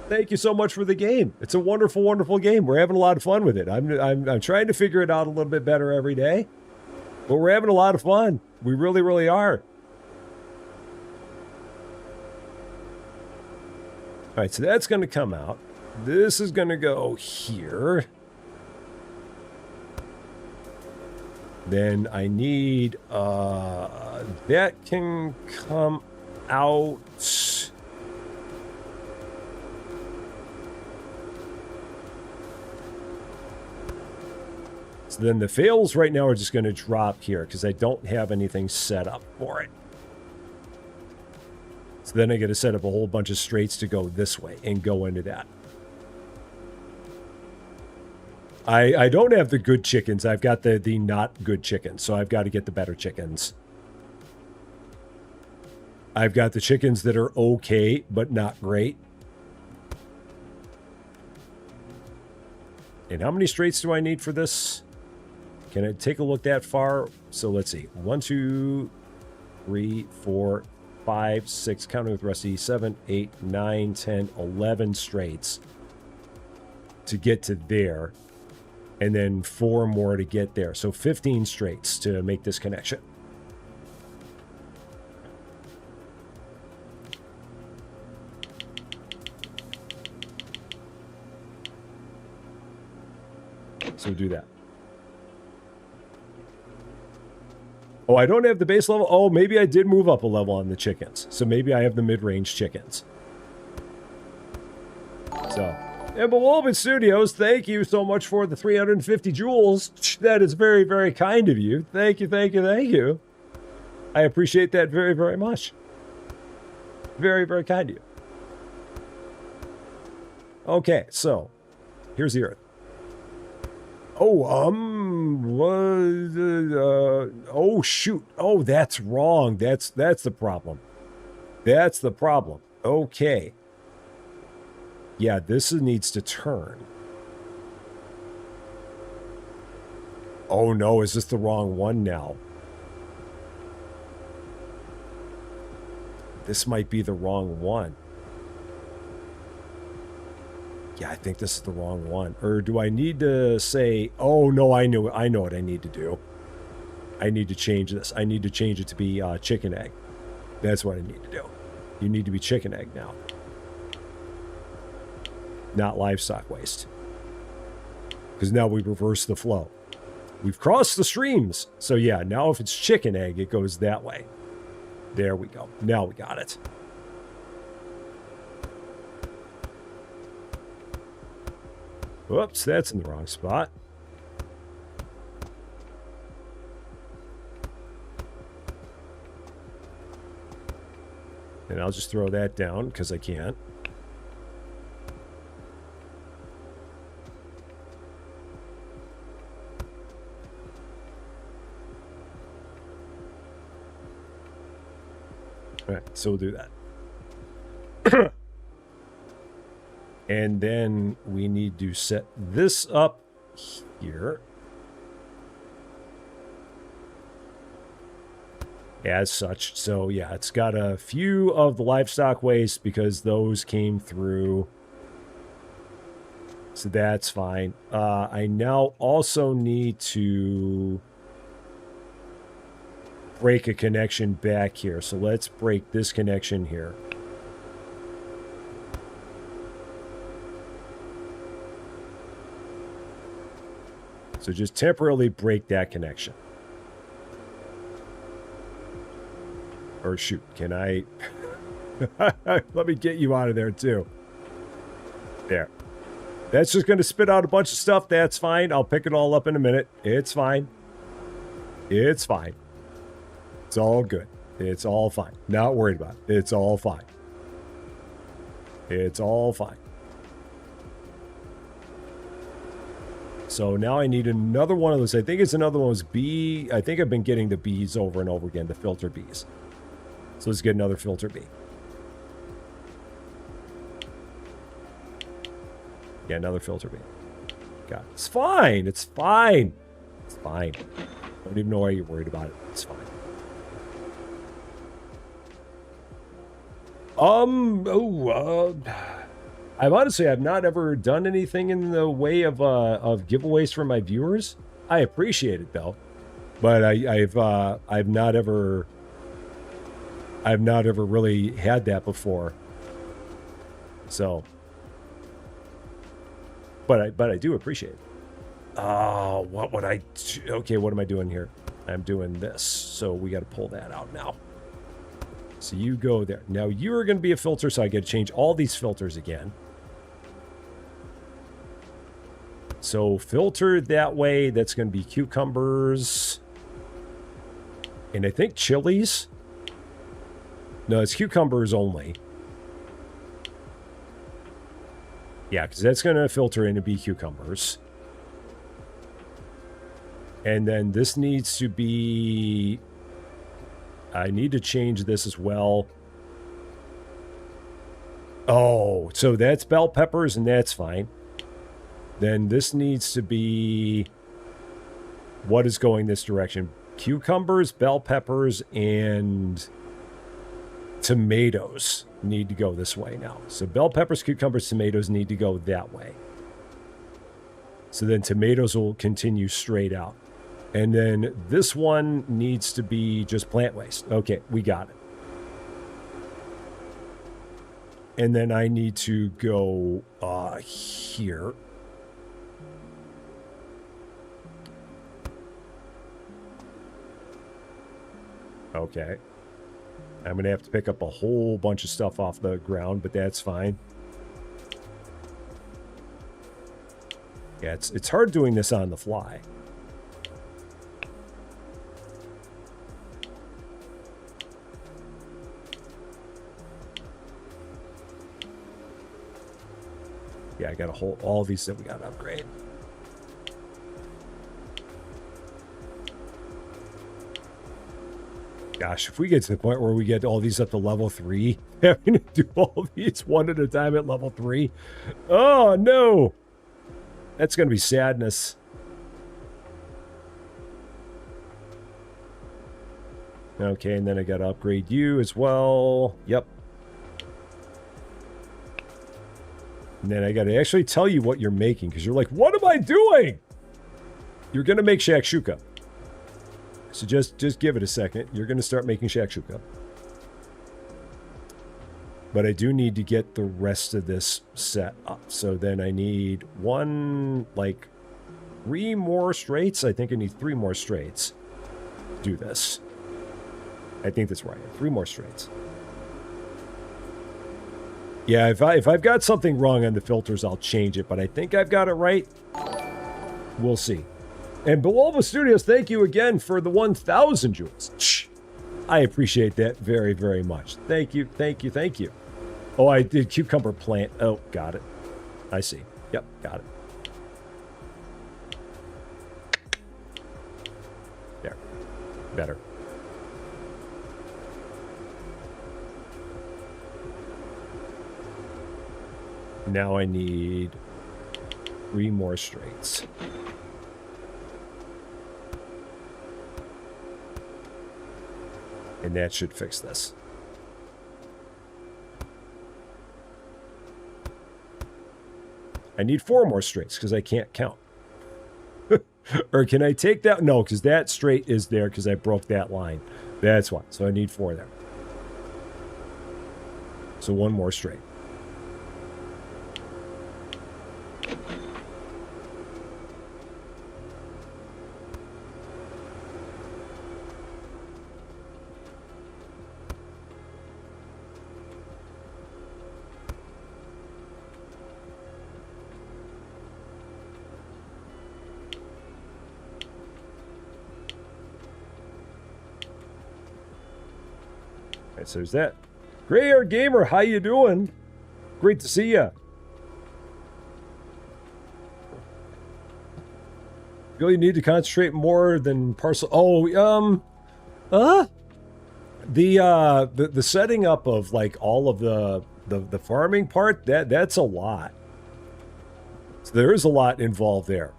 Thank you so much for the game. It's a wonderful, wonderful game. We're having a lot of fun with it. I'm trying to figure it out a little bit better every day. But we're having a lot of fun. We really, really are. All right, so that's going to come out. This is going to go here. Then I need, that can come out. So then the fails right now are just going to drop here because I don't have anything set up for it. So then I got to set up a whole bunch of straights to go this way and go into that. I don't have the good chickens. I've got the not good chickens, so I've got to get the better chickens. I've got the chickens that are okay, but not great. And how many straights do I need for this? Can I take a look that far? So let's see. 1, 2, 3, 4, 5, 6, counting with Rusty, 7, 8, 9, 10, 11 straights to get to there. And then 4 more to get there. So 15 straights to make this connection. So do that. Oh, I don't have the base level. Oh, maybe I did move up a level on the chickens. So maybe I have the mid-range chickens. So, and Bewolven Studios, thank you so much for the 350 jewels. That is very, very kind of you. Thank you, thank you, thank you. I appreciate that very, very much. Very, very kind of you. Okay, so here's the Earth. Oh, oh, shoot. Oh, that's wrong. That's the problem. That's the problem. Okay. Yeah, this needs to turn. Oh, no. Is this the wrong one now? This might be the wrong one. Yeah, I think this is the wrong one. Or do I need to say, oh, no, I know what I need to do. I need to change this. I need to change it to be chicken egg. That's what I need to do. You need to be chicken egg now. Not livestock waste. Because now we reverse the flow. We've crossed the streams. So yeah, now if it's chicken egg, it goes that way. There we go. Now we got it. Whoops, that's in the wrong spot. And I'll just throw that down because I can't. All right, so we'll do that. And then we need to set this up here as such. So yeah, it's got a few of the livestock waste because those came through. So that's fine. I now also need to break a connection back here. So let's break this connection here. So just temporarily break that connection. Or shoot, can I... Let me get you out of there too. There. That's just going to spit out a bunch of stuff. That's fine. I'll pick it all up in a minute. It's fine. It's fine. It's all good. It's all fine. Not worried about it. It's all fine. It's all fine. So now I need another one of those. I think it's another one was bee. I think I've been getting the bees over and over again, the filter bees. So let's get another filter bee. Yeah, another filter bee. Got it. It's fine. It's fine. It's fine. Don't even know why you're worried about it. It's fine. I've not ever done anything in the way of giveaways for my viewers. I appreciate it though, but I've not ever really had that before. So, but I do appreciate it. Oh, what would I do? Okay, what am I doing here? I'm doing this. So we got to pull that out now. So you go there. Now you're going to be a filter, so I got to change all these filters again. So filter that way, that's going to be cucumbers. And I think chilies. No, it's cucumbers only. Yeah, because that's going to filter in and be cucumbers. And then this needs to be... I need to change this as well. Oh, so that's bell peppers, and that's fine. Then this needs to be... What is going this direction? Cucumbers, bell peppers, and tomatoes need to go this way now. So bell peppers, cucumbers, tomatoes need to go that way. So then tomatoes will continue straight out. And then this one needs to be just plant waste. Okay, we got it. And then I need to go here. Okay. I'm going to have to pick up a whole bunch of stuff off the ground, but that's fine. Yeah, it's hard doing this on the fly. Yeah, I got all these that we got to upgrade. Gosh, if we get to the point where we get all these up to level 3, having to do all these one at a time at level 3, oh no, that's going to be sadness. Okay, and then I got to upgrade you as well. Yep. And then I got to actually tell you what you're making, because you're like, what am I doing? You're going to make shakshuka. So just give it a second. You're going to start making shakshuka. But I do need to get the rest of this set up. So then I need 3 more straights. I think I need 3 more straights to do this. I think that's right. 3 more straights. Yeah, if I've got something wrong on the filters, I'll change it. But I think I've got it right. We'll see. And Belova Studios, thank you again for the 1,000 jewels. I appreciate that very, very much. Thank you, thank you, thank you. Oh, I did cucumber plant. Oh, got it. I see. Yep, got it. There. Better. Now I need 3 more straights. And that should fix this. I need 4 more straights because I can't count. Or can I take that? No, because that straight is there because I broke that line. That's why. So I need 4 there. So 1 more straight. So there's that. Gray Hair Gamer, how you doing? Great to see you. Really need to concentrate more than parcel. Oh, the setting up of like all of the farming part, that's a lot. So there is a lot involved there,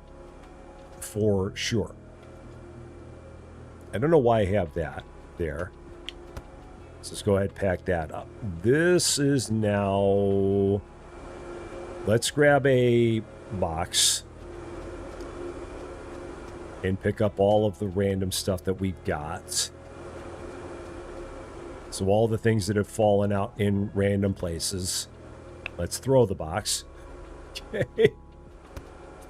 for sure. I don't know why I have that there. Let's go ahead and pack that up. This is now... Let's grab a box and pick up all of the random stuff that we've got. So all the things that have fallen out in random places. Let's throw the box. Okay. Let's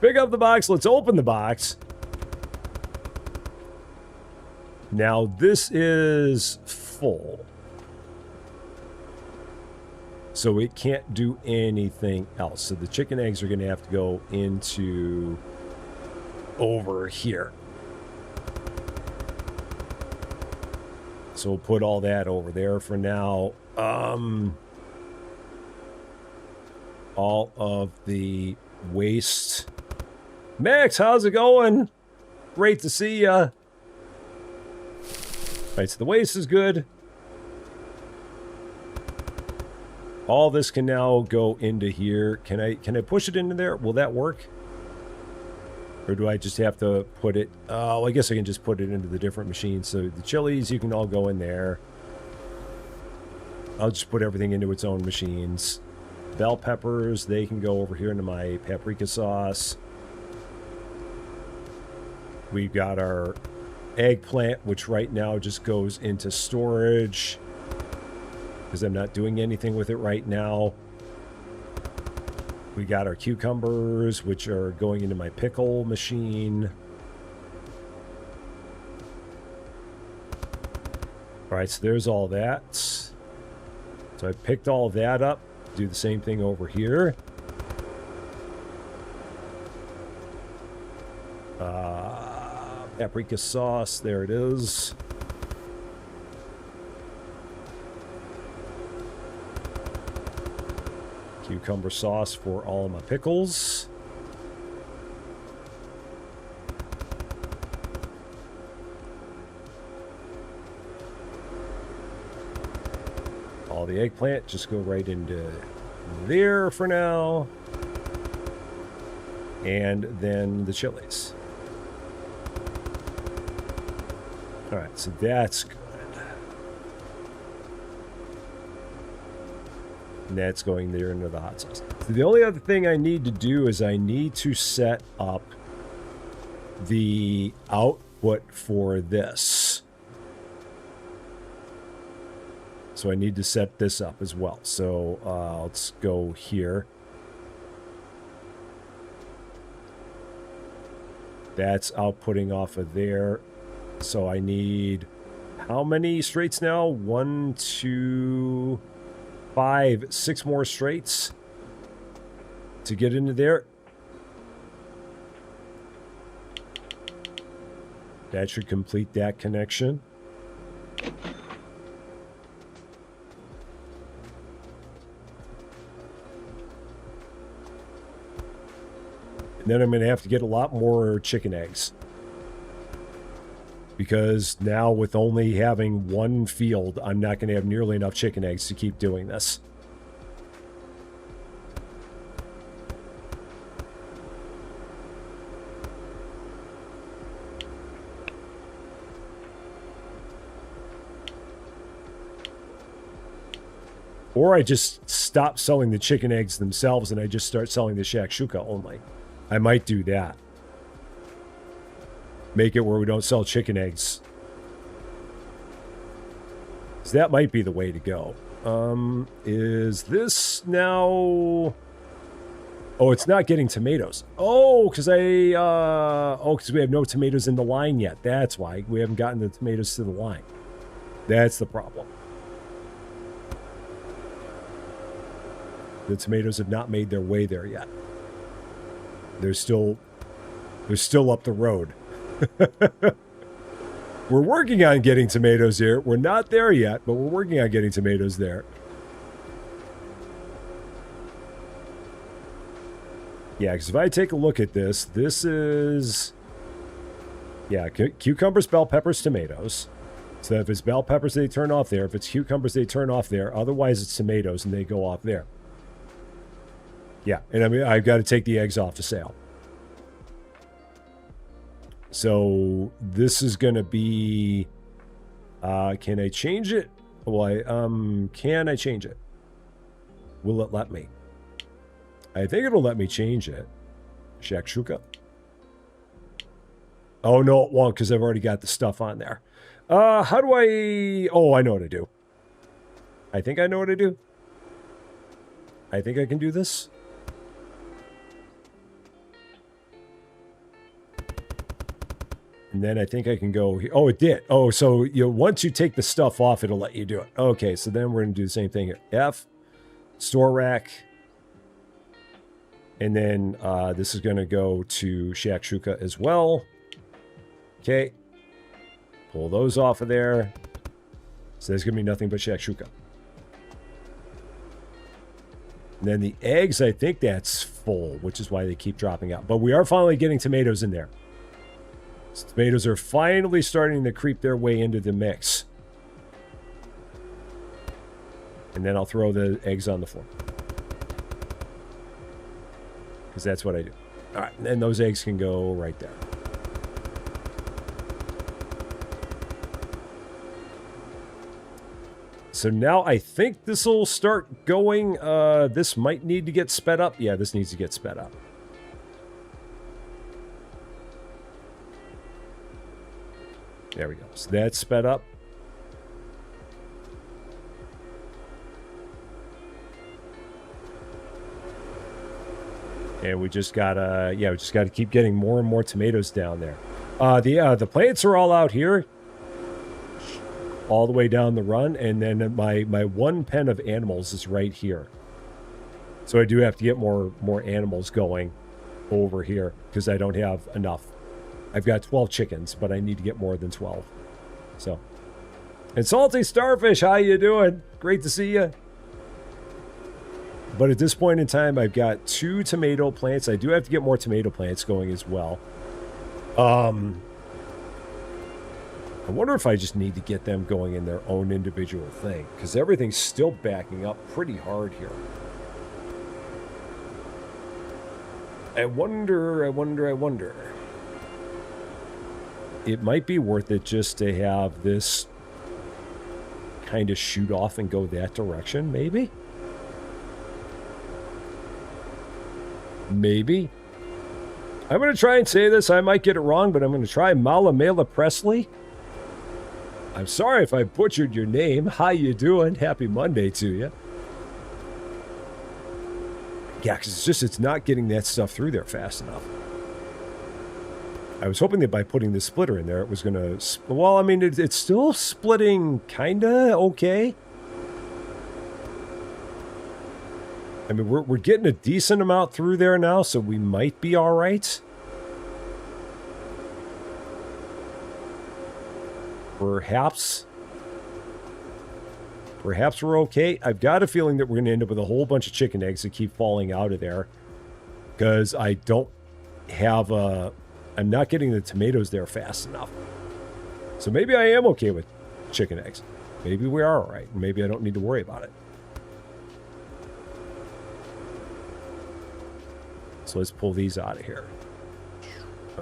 pick up the box. Let's open the box. Now this is full. So it can't do anything else. So the chicken eggs are going to have to go into over here. So we'll put all that over there for now. All of the waste. Max, how's it going? Great to see ya. All right, so the waste is good. All this can now go into here. Can I push it into there? Will that work? Or do I just have to put it... Oh, I guess I can just put it into the different machines. So the chilies, you can all go in there. I'll just put everything into its own machines. Bell peppers, they can go over here into my paprika sauce. We've got our eggplant, which right now just goes into storage, because I'm not doing anything with it right now. We got our cucumbers, which are going into my pickle machine. All right, so there's all that. So I picked all of that up. Do the same thing over here. Paprika sauce, there it is. Cucumber sauce for all of my pickles. All the eggplant just go right into there for now. And then the chilies. All right, so that's good. And that's going there into the hot sauce. So the only other thing I need to do is I need to set up the output for this. So I need to set this up as well. So let's go here. That's outputting off of there. So I need how many straights now? 1, 2, 5, 6 more straights to get into there. That should complete that connection. And then I'm going to have to get a lot more chicken eggs. Because now with only having one field, I'm not going to have nearly enough chicken eggs to keep doing this. Or I just stop selling the chicken eggs themselves and I just start selling the shakshuka only. I might do that. Make it where we don't sell chicken eggs. So that might be the way to go. Is this now... Oh, it's not getting tomatoes. Oh, because because we have no tomatoes in the line yet. That's why. We haven't gotten the tomatoes to the line. That's the problem. The tomatoes have not made their way there yet. They're still up the road. We're working on getting tomatoes here. We're not there yet, but we're working on getting tomatoes there. Yeah, because if I take a look at this, this is... Yeah, cucumbers, bell peppers, tomatoes. So if it's bell peppers, they turn off there. If it's cucumbers, they turn off there. Otherwise, it's tomatoes, and they go off there. Yeah, and I mean, I've got to take the eggs off the sale. So this is going to be... can I change it? Well, can I change it? Will it let me? I think it'll let me change it. Shakshuka. Oh, no, it won't because I've already got the stuff on there. How do I... Oh, I know what to do. I think I know what to do. I think I can do this. And then I think I can go... Oh, it did. Oh, so once you take the stuff off, it'll let you do it. Okay, so then we're going to do the same thing here. F, store rack... And then this is going to go to shakshuka as well. Okay. Pull those off of there. So there's going to be nothing but shakshuka. And then the eggs, I think that's full, which is why they keep dropping out. But we are finally getting tomatoes in there. So tomatoes are finally starting to creep their way into the mix. And then I'll throw the eggs on the floor. Because that's what I do. All right, and then those eggs can go right there. So now I think this will start going. This might need to get sped up. Yeah, this needs to get sped up. There we go. So that's sped up. And we just gotta, we just gotta keep getting more and more tomatoes down there. The plants are all out here, all the way down the run, and then my one pen of animals is right here. So I do have to get more animals going over here because I don't have enough. I've got 12 chickens, but I need to get more than 12. So, and Salty Starfish, how you doing? Great to see you. But at this point in time, I've got 2 tomato plants. I do have to get more tomato plants going as well. I wonder if I just need to get them going in their own individual thing, because everything's still backing up pretty hard here. I wonder. It might be worth it just to have this kind of shoot off and go that direction, maybe? Maybe. I'm going to try and say this. I might get it wrong, but I'm going to try Malamela Presley. I'm sorry if I butchered your name. How you doing? Happy Monday to you. Yeah, because it's not getting that stuff through there fast enough. I was hoping that by putting the splitter in there, it was going to... Well, I mean, it's still splitting kind of okay. I mean, we're getting a decent amount through there now, so we might be all right. Perhaps we're okay. I've got a feeling that we're going to end up with a whole bunch of chicken eggs that keep falling out of there. Because I don't have I'm not getting the tomatoes there fast enough. So maybe I am okay with chicken eggs. Maybe we are all right. Maybe I don't need to worry about it. So let's pull these out of here.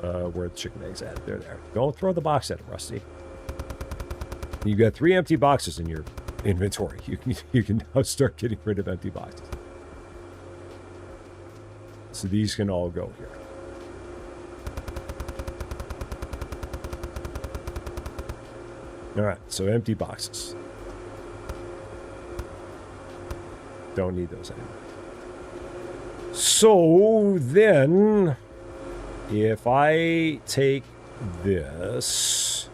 Where are the chicken eggs at? They're there. Don't throw the box at it, Rusty. You've got 3 empty boxes in your inventory. You can now start getting rid of empty boxes. So these can all go here. All right, so empty boxes. Don't need those anymore. So then, if I take this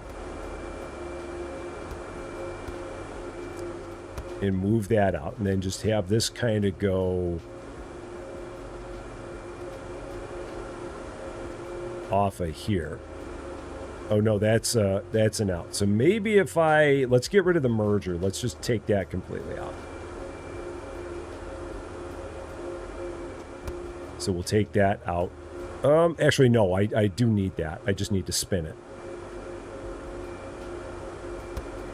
and move that out, and then just have this kind of go off of here. Oh no, that's an out. So maybe if let's get rid of the merger. Let's just take that completely out. So we'll take that out. Actually, no, I do need that. I just need to spin it.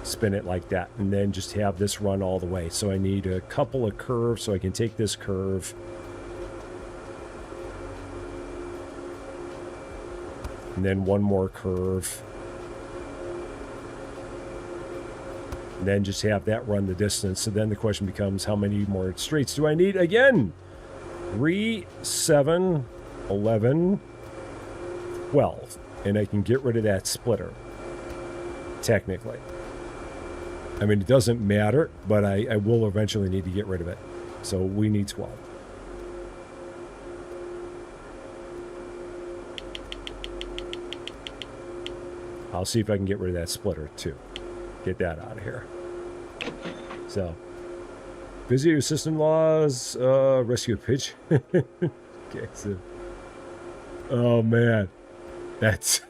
Spin it like that, and then just have this run all the way. So I need a couple of curves, so I can take this curve. And then one more curve. And then just have that run the distance. So then the question becomes, how many more straights do I need? Again, 3, 7, 11, 12. And I can get rid of that splitter, technically. I mean, it doesn't matter, but I will eventually need to get rid of it. So we need 12. I'll see if I can get rid of that splitter too. Get that out of here. So, busy your system laws, rescue a pigeon. Okay, so, oh man, that's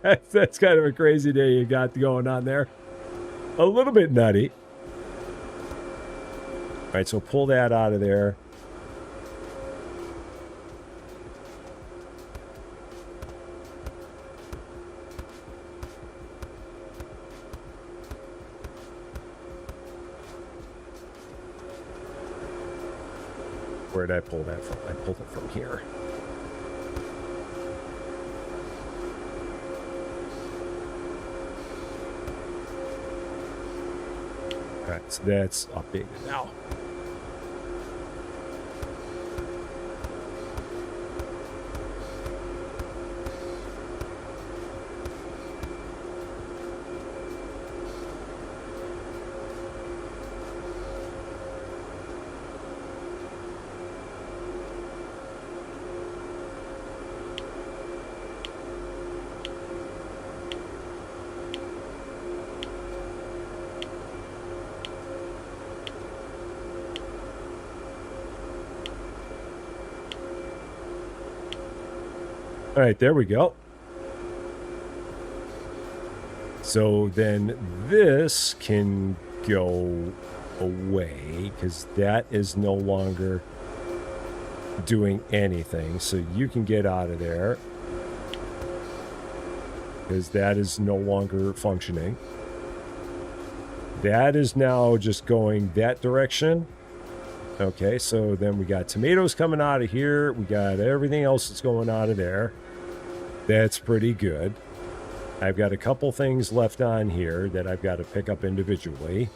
that's kind of a crazy day you got going on there. A little bit nutty. All right, so pull that out of there. Where did I pull that from? I pulled it from here. All right, so that's updated now. All right, there we go. So then this can go away because that is no longer doing anything. So you can get out of there because that is no longer functioning. That is now just going that direction. Okay, so then we got tomatoes coming out of here. We got everything else that's going out of there. That's pretty good. I've got a couple things left on here that I've got to pick up individually.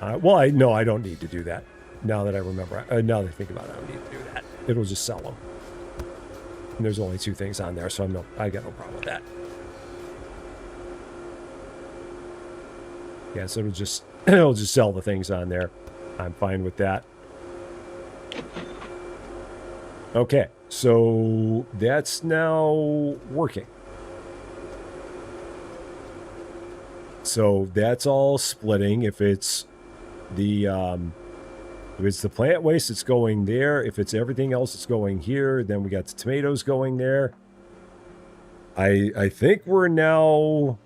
Well, I don't need to do that. Now that I remember, now that I think about it, I don't need to do that. It'll just sell them. And there's only 2 things on there, so I got no problem with that. Yeah, so it'll just sell the things on there. I'm fine with that. Okay, so that's now working. So that's all splitting. If it's the plant waste, it's going there. If it's everything else, it's going here. Then we got the tomatoes going there. I think we're now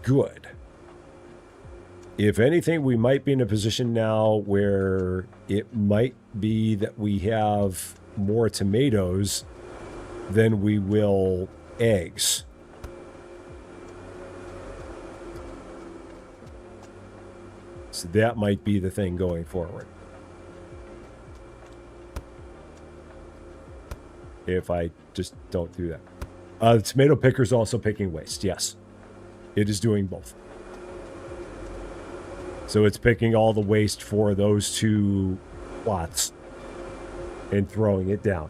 good. If anything, we might be in a position now where it might be that we have more tomatoes than we will eggs. So that might be the thing going forward. If I just don't do that. The tomato picker is also picking waste. Yes. It is doing both. So it's picking all the waste for those 2 plots and throwing it down.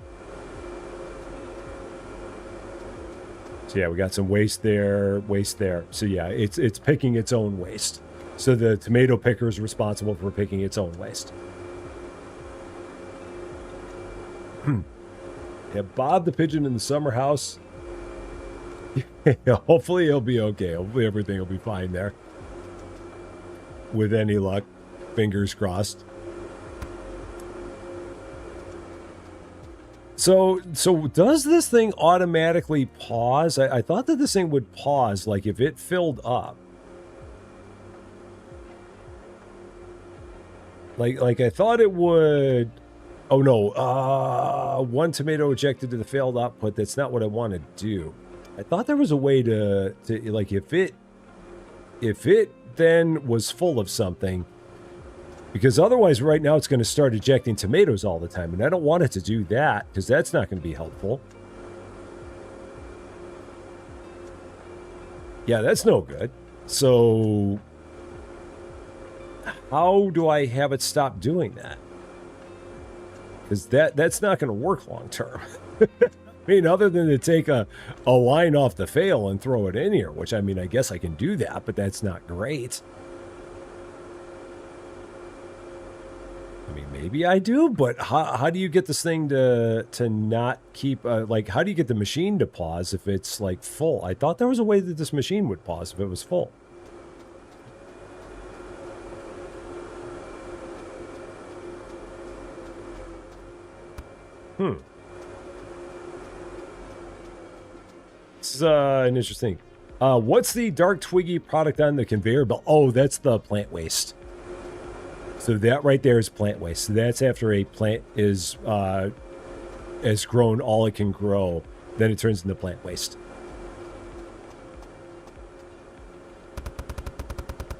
So yeah, we got some waste there, waste there. So yeah, it's picking its own waste. So the tomato picker is responsible for picking its own waste. Yeah, Bob the pigeon in the summer house. Hopefully he'll be okay. Hopefully everything will be fine there. With any luck. Fingers crossed. So does this thing automatically pause? I thought that this thing would pause, like if it filled up. Like I thought it would. Oh no, 1 tomato ejected to the failed output. That's not what I want to do. I thought there was a way to like if it then was full of something, because otherwise right now it's going to start ejecting tomatoes all the time, and I don't want it to do that because that's not going to be helpful. Yeah, that's no good. So how do I have it stop doing that? Because that's not going to work long term. I mean, other than to take a line off the fail and throw it in here, which, I mean, I guess I can do that, but that's not great. I mean, maybe I do, but how do you get this thing to not keep, like, how do you get the machine to pause if it's, like, full? I thought there was a way that this machine would pause if it was full. This is an interesting. What's the dark twiggy product on the conveyor belt? Oh, that's the plant waste. So that right there is plant waste. So that's after a plant is has grown all it can grow, then it turns into plant waste.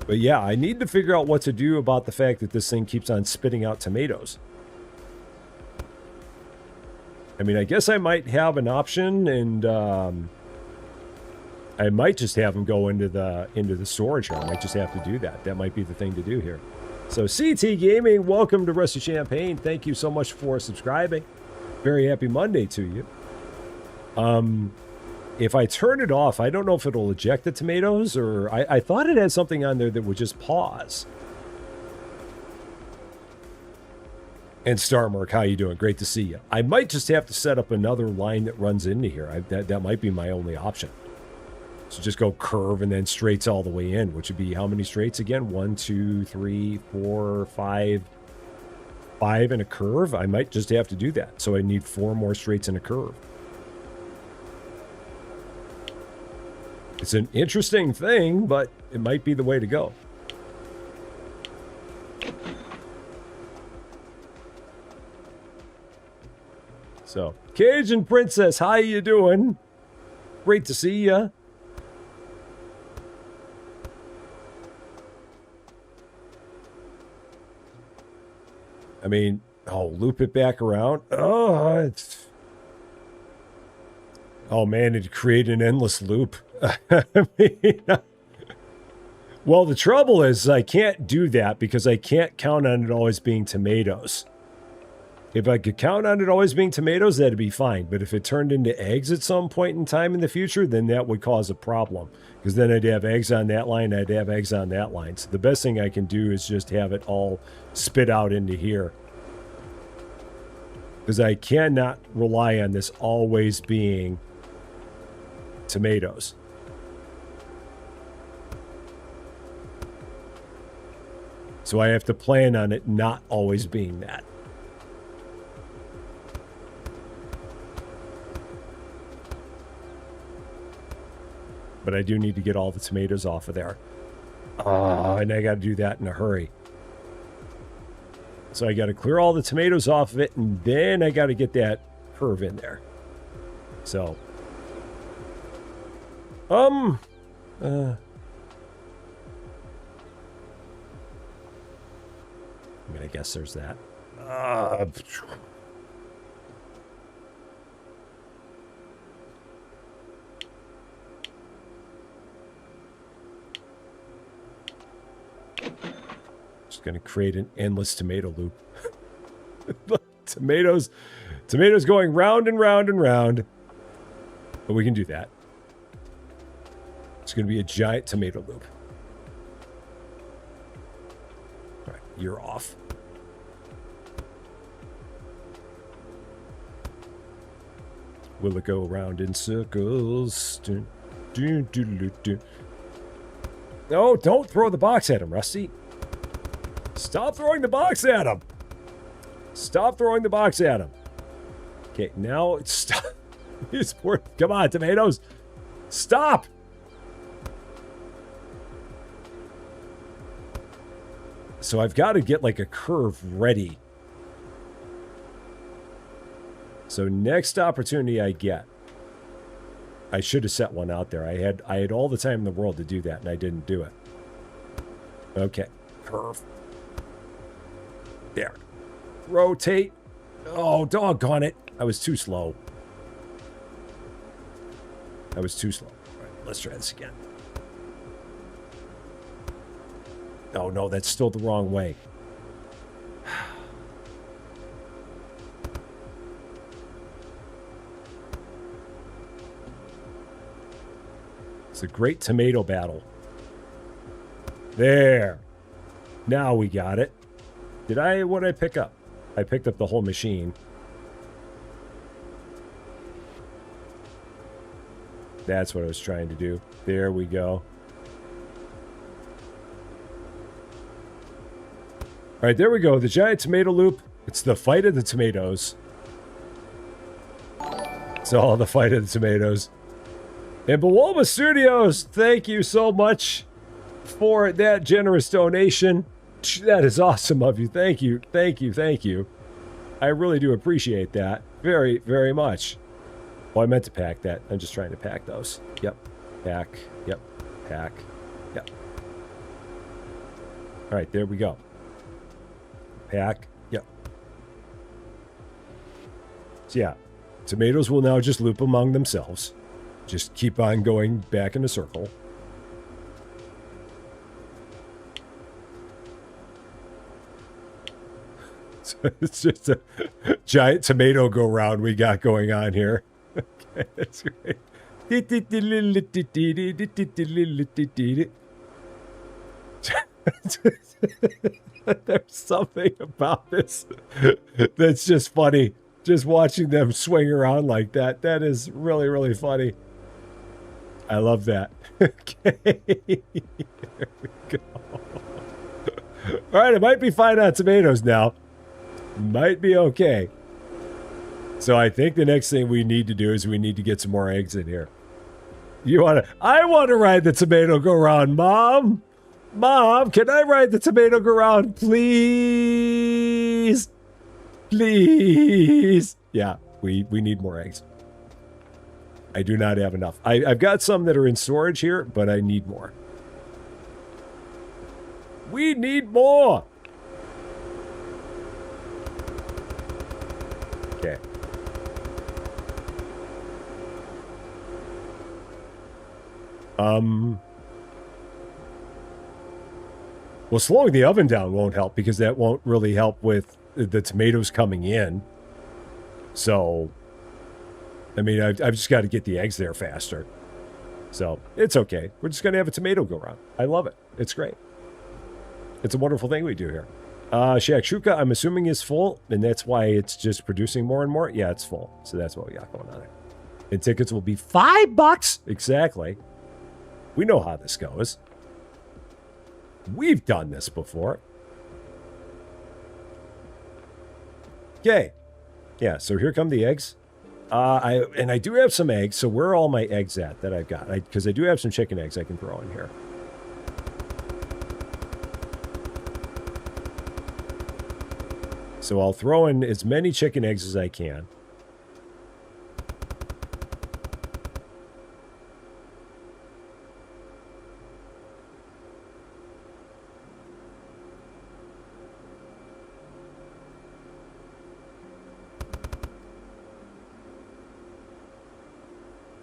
But yeah, I need to figure out what to do about the fact that this thing keeps on spitting out tomatoes. I mean, I guess I might have an option, and I might just have them go into the storage here. I might just have to do that. That might be the thing to do here. So CT Gaming, welcome to Rusty Champagne. Thank you so much for subscribing. Very happy Monday to you. If I turn it off, I don't know if it'll eject the tomatoes, or I thought it had something on there that would just pause. And Starmark, how you doing? Great to see you. I might just have to set up another line that runs into here. That might be my only option. So just go curve and then straights all the way in, which would be how many straights again? 1, 2, 3, 4, 5. 5 and a curve? I might just have to do that. So I need 4 more straights and a curve. It's an interesting thing, but it might be the way to go. So, Cajun Princess, how you doing? Great to see ya. I mean, oh, loop it back around. Oh, it's... Oh, man, it'd create an endless loop. I mean, well, the trouble is I can't do that because I can't count on it always being tomatoes. If I could count on it always being tomatoes, that'd be fine. But if it turned into eggs at some point in time in the future, then that would cause a problem. Because then I'd have eggs on that line, I'd have eggs on that line. So the best thing I can do is just have it all spit out into here. Because I cannot rely on this always being tomatoes. So I have to plan on it not always being that. But I do need to get all the tomatoes off of there. And I got to do that in a hurry. So I got to clear all the tomatoes off of it, and then I got to get that curve in there. So, I mean, I guess there's that. going to create an endless tomato loop. tomatoes going round and round and round. But we can do that. It's going to be a giant tomato loop. All right, you're off. Will it go around in circles? No, don't throw the box at him, Rusty. Stop throwing the box at him. Stop throwing the box at him. Okay, now stop. Come on, tomatoes. Stop. So I've got to get like a curve ready. So next opportunity I get, I should have set one out there. I had all the time in the world to do that, and I didn't do it. Okay, curve. There. Rotate. Oh, doggone it. I was too slow. All right, let's try this again. Oh, no, that's still the wrong way. It's a great tomato battle. There. Now we got it. What did I pick up? I picked up the whole machine. That's what I was trying to do. There we go. All right, there we go. The giant tomato loop. It's the fight of the tomatoes. It's all the fight of the tomatoes. And Bawalma Studios, thank you so much for that generous donation. That is awesome of you. Thank you. Thank you. Thank you. I really do appreciate that. Very, very much. Oh, I meant to pack that. I'm just trying to pack those. Yep. Pack. Yep. Pack. Yep. All right, there we go. Pack. Yep. So yeah, tomatoes will now just loop among themselves. Just keep on going back in a circle. So it's just a giant tomato go round we got going on here. Okay, that's great. There's something about this that's just funny. Just watching them swing around like that. That is really, really funny. I love that. Okay. There we go. All right, it might be fine on tomatoes now. Might be okay. So I think the next thing we need to do is we need to get some more eggs in here. I want to ride the tomato go round, Mom. Mom, can I ride the tomato go round, please? Please. Yeah, we need more eggs. I do not have enough. I've got some that are in storage here, but I need more. We need more. Okay. Well, slowing the oven down won't help because that won't really help with the tomatoes coming in. So, I mean, I've just got to get the eggs there faster. So, it's okay. We're just going to have a tomato go around. I love it. It's great. It's a wonderful thing we do here. Shakshuka, I'm assuming, is full, and that's why it's just producing more and more. Yeah, it's full. So that's what we got going on there. And tickets will be $5. Exactly. We know how this goes. We've done this before. Okay. Yeah, so here come the eggs. I do have some eggs. So where are all my eggs at that I've got? Because I do have some chicken eggs I can throw in here. So I'll throw in as many chicken eggs as I can.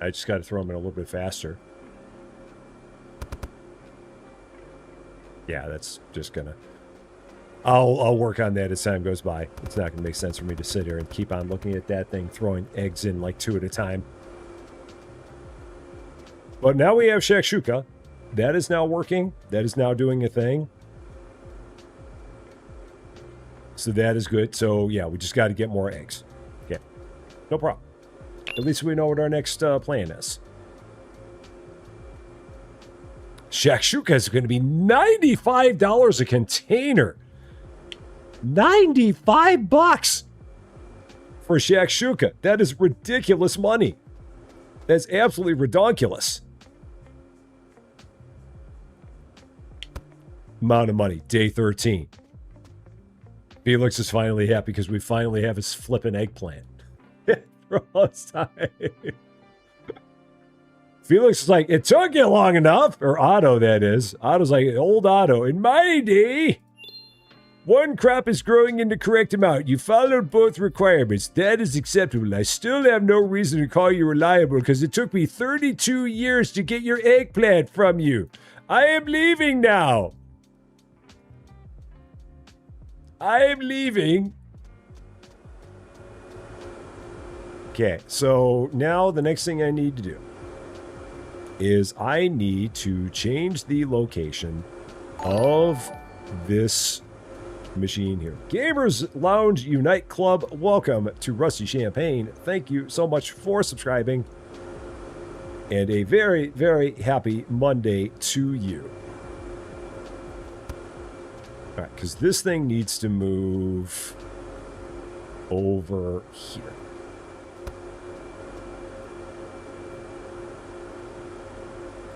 I just got to throw them in a little bit faster. Yeah, that's just gonna... I'll work on that as time goes by. It's not going to make sense for me to sit here and keep on looking at that thing, throwing eggs in like 2 at a time. But now we have shakshuka. That is now working. That is now doing a thing. So that is good. So yeah, we just got to get more eggs. Okay. No problem. At least we know what our next plan is. Shakshuka is going to be $95 a container. $95 for shakshuka. That is ridiculous money. That's absolutely redonkulous. Amount of money. Day 13. Felix is finally happy because we finally have his flippin' eggplant. For all this time. Felix is like, it took you long enough. Or Otto, that is. Otto's like, old Otto. In my day, one crop is growing in the correct amount. You followed both requirements. That is acceptable. I still have no reason to call you reliable because it took me 32 years to get your eggplant from you. I am leaving now. I am leaving. Okay, so now the next thing I need to do is I need to change the location of this machine here. Gamers Lounge Unite Club, welcome to Rusty Champagne. Thank you so much for subscribing. And a very, very happy Monday to you. All right, because this thing needs to move over here.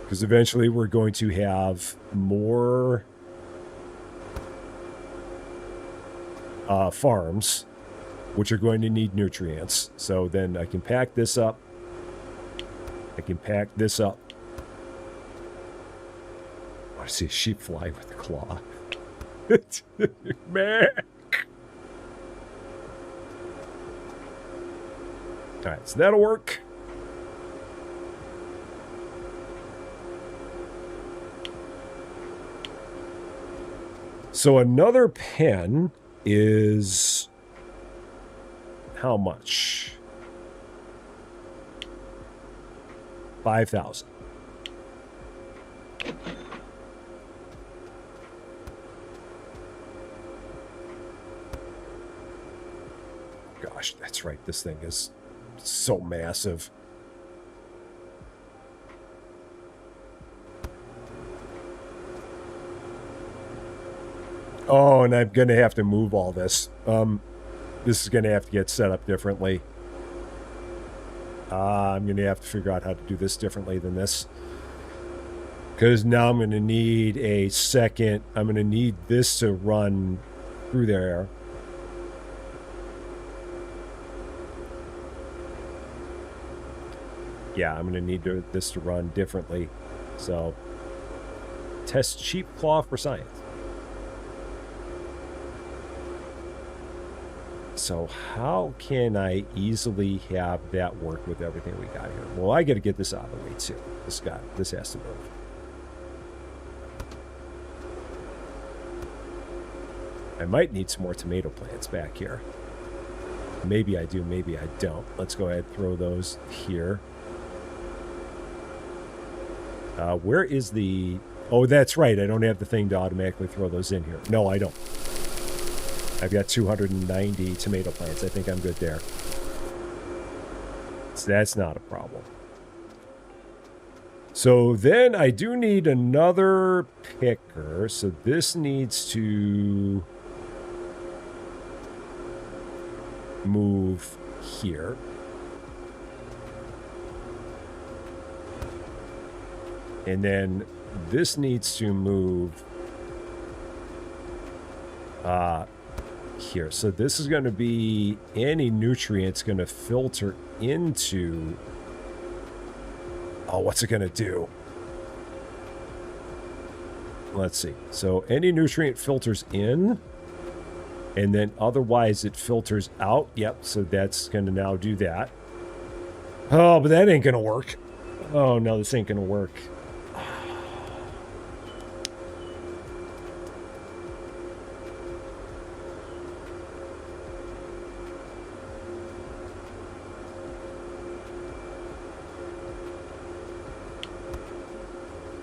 Because eventually we're going to have more farms, which are going to need nutrients. So then I can pack this up. I can pack this up. I want to see a sheep fly with a claw. Man. All right, so that'll work. So another pen is how much? 5,000. Gosh, that's right. This thing is so massive. Oh, and I'm going to have to move all this. This is going to have to get set up differently. I'm going to have to figure out how to do this differently than this. Because now I'm going to need a second. I'm going to need this to run through there. Yeah, I'm going to need this to run differently. So, test cheap claw for science. So how can I easily have that work with everything we got here? Well, I got to get this out of the way too. This has to move. I might need some more tomato plants back here. Maybe I do, maybe I don't. Let's go ahead and throw those here. Where is the... Oh, that's right. I don't have the thing to automatically throw those in here. No, I don't. I've got 290 tomato plants. I think I'm good there. So that's not a problem. So then I do need another picker. So this needs to move here. And then this needs to move here. So this is going to be any nutrients going to filter into... Oh, what's it going to do? Let's see. So any nutrient filters in, and then otherwise it filters out. Yep, so that's going to now do that. Oh, but that ain't going to work. Oh, no, this ain't going to work.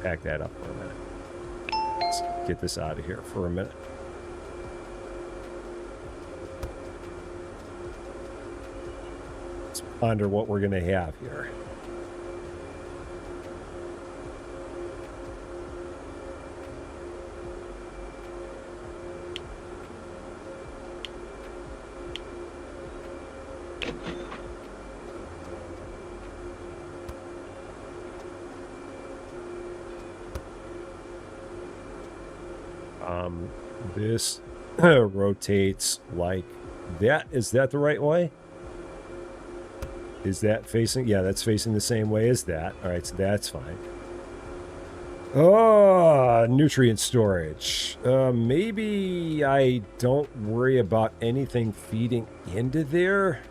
pack that up for a minute. Let's get this out of here for a minute. Let's ponder what we're going to have here. This rotates like that. Is that the right way? Is that facing? Yeah, that's facing the same way as that. All right, so that's fine. Oh, nutrient storage. Maybe I don't worry about anything feeding into there.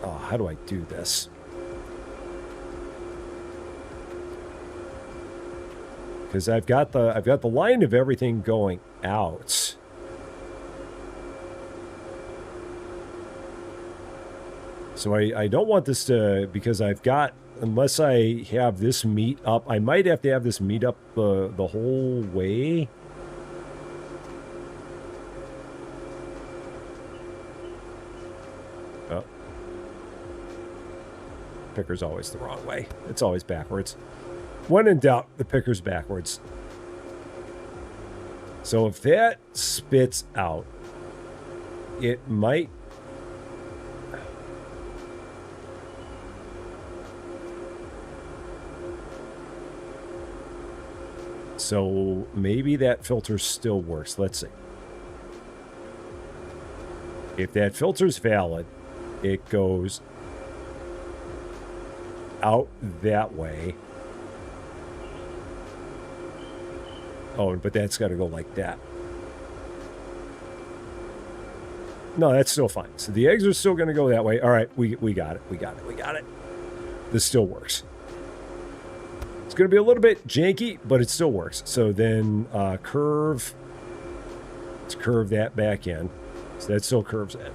Oh, how do I do this? Because I've got the line of everything going out. So I don't want this to, because I've got, unless I have this meet up, I might have to have this meet up the whole way. Oh. Picker's always the wrong way. It's always backwards. When in doubt, the picker's backwards. So if that spits out, it might... So maybe that filter still works. Let's see. If that filter's valid, it goes out that way. Oh, but that's got to go like that. No, that's still fine. So the eggs are still going to go that way. All right, we got it. We got it. We got it. This still works. It's going to be a little bit janky, but it still works. So then curve. Let's curve that back in. So that still curves in.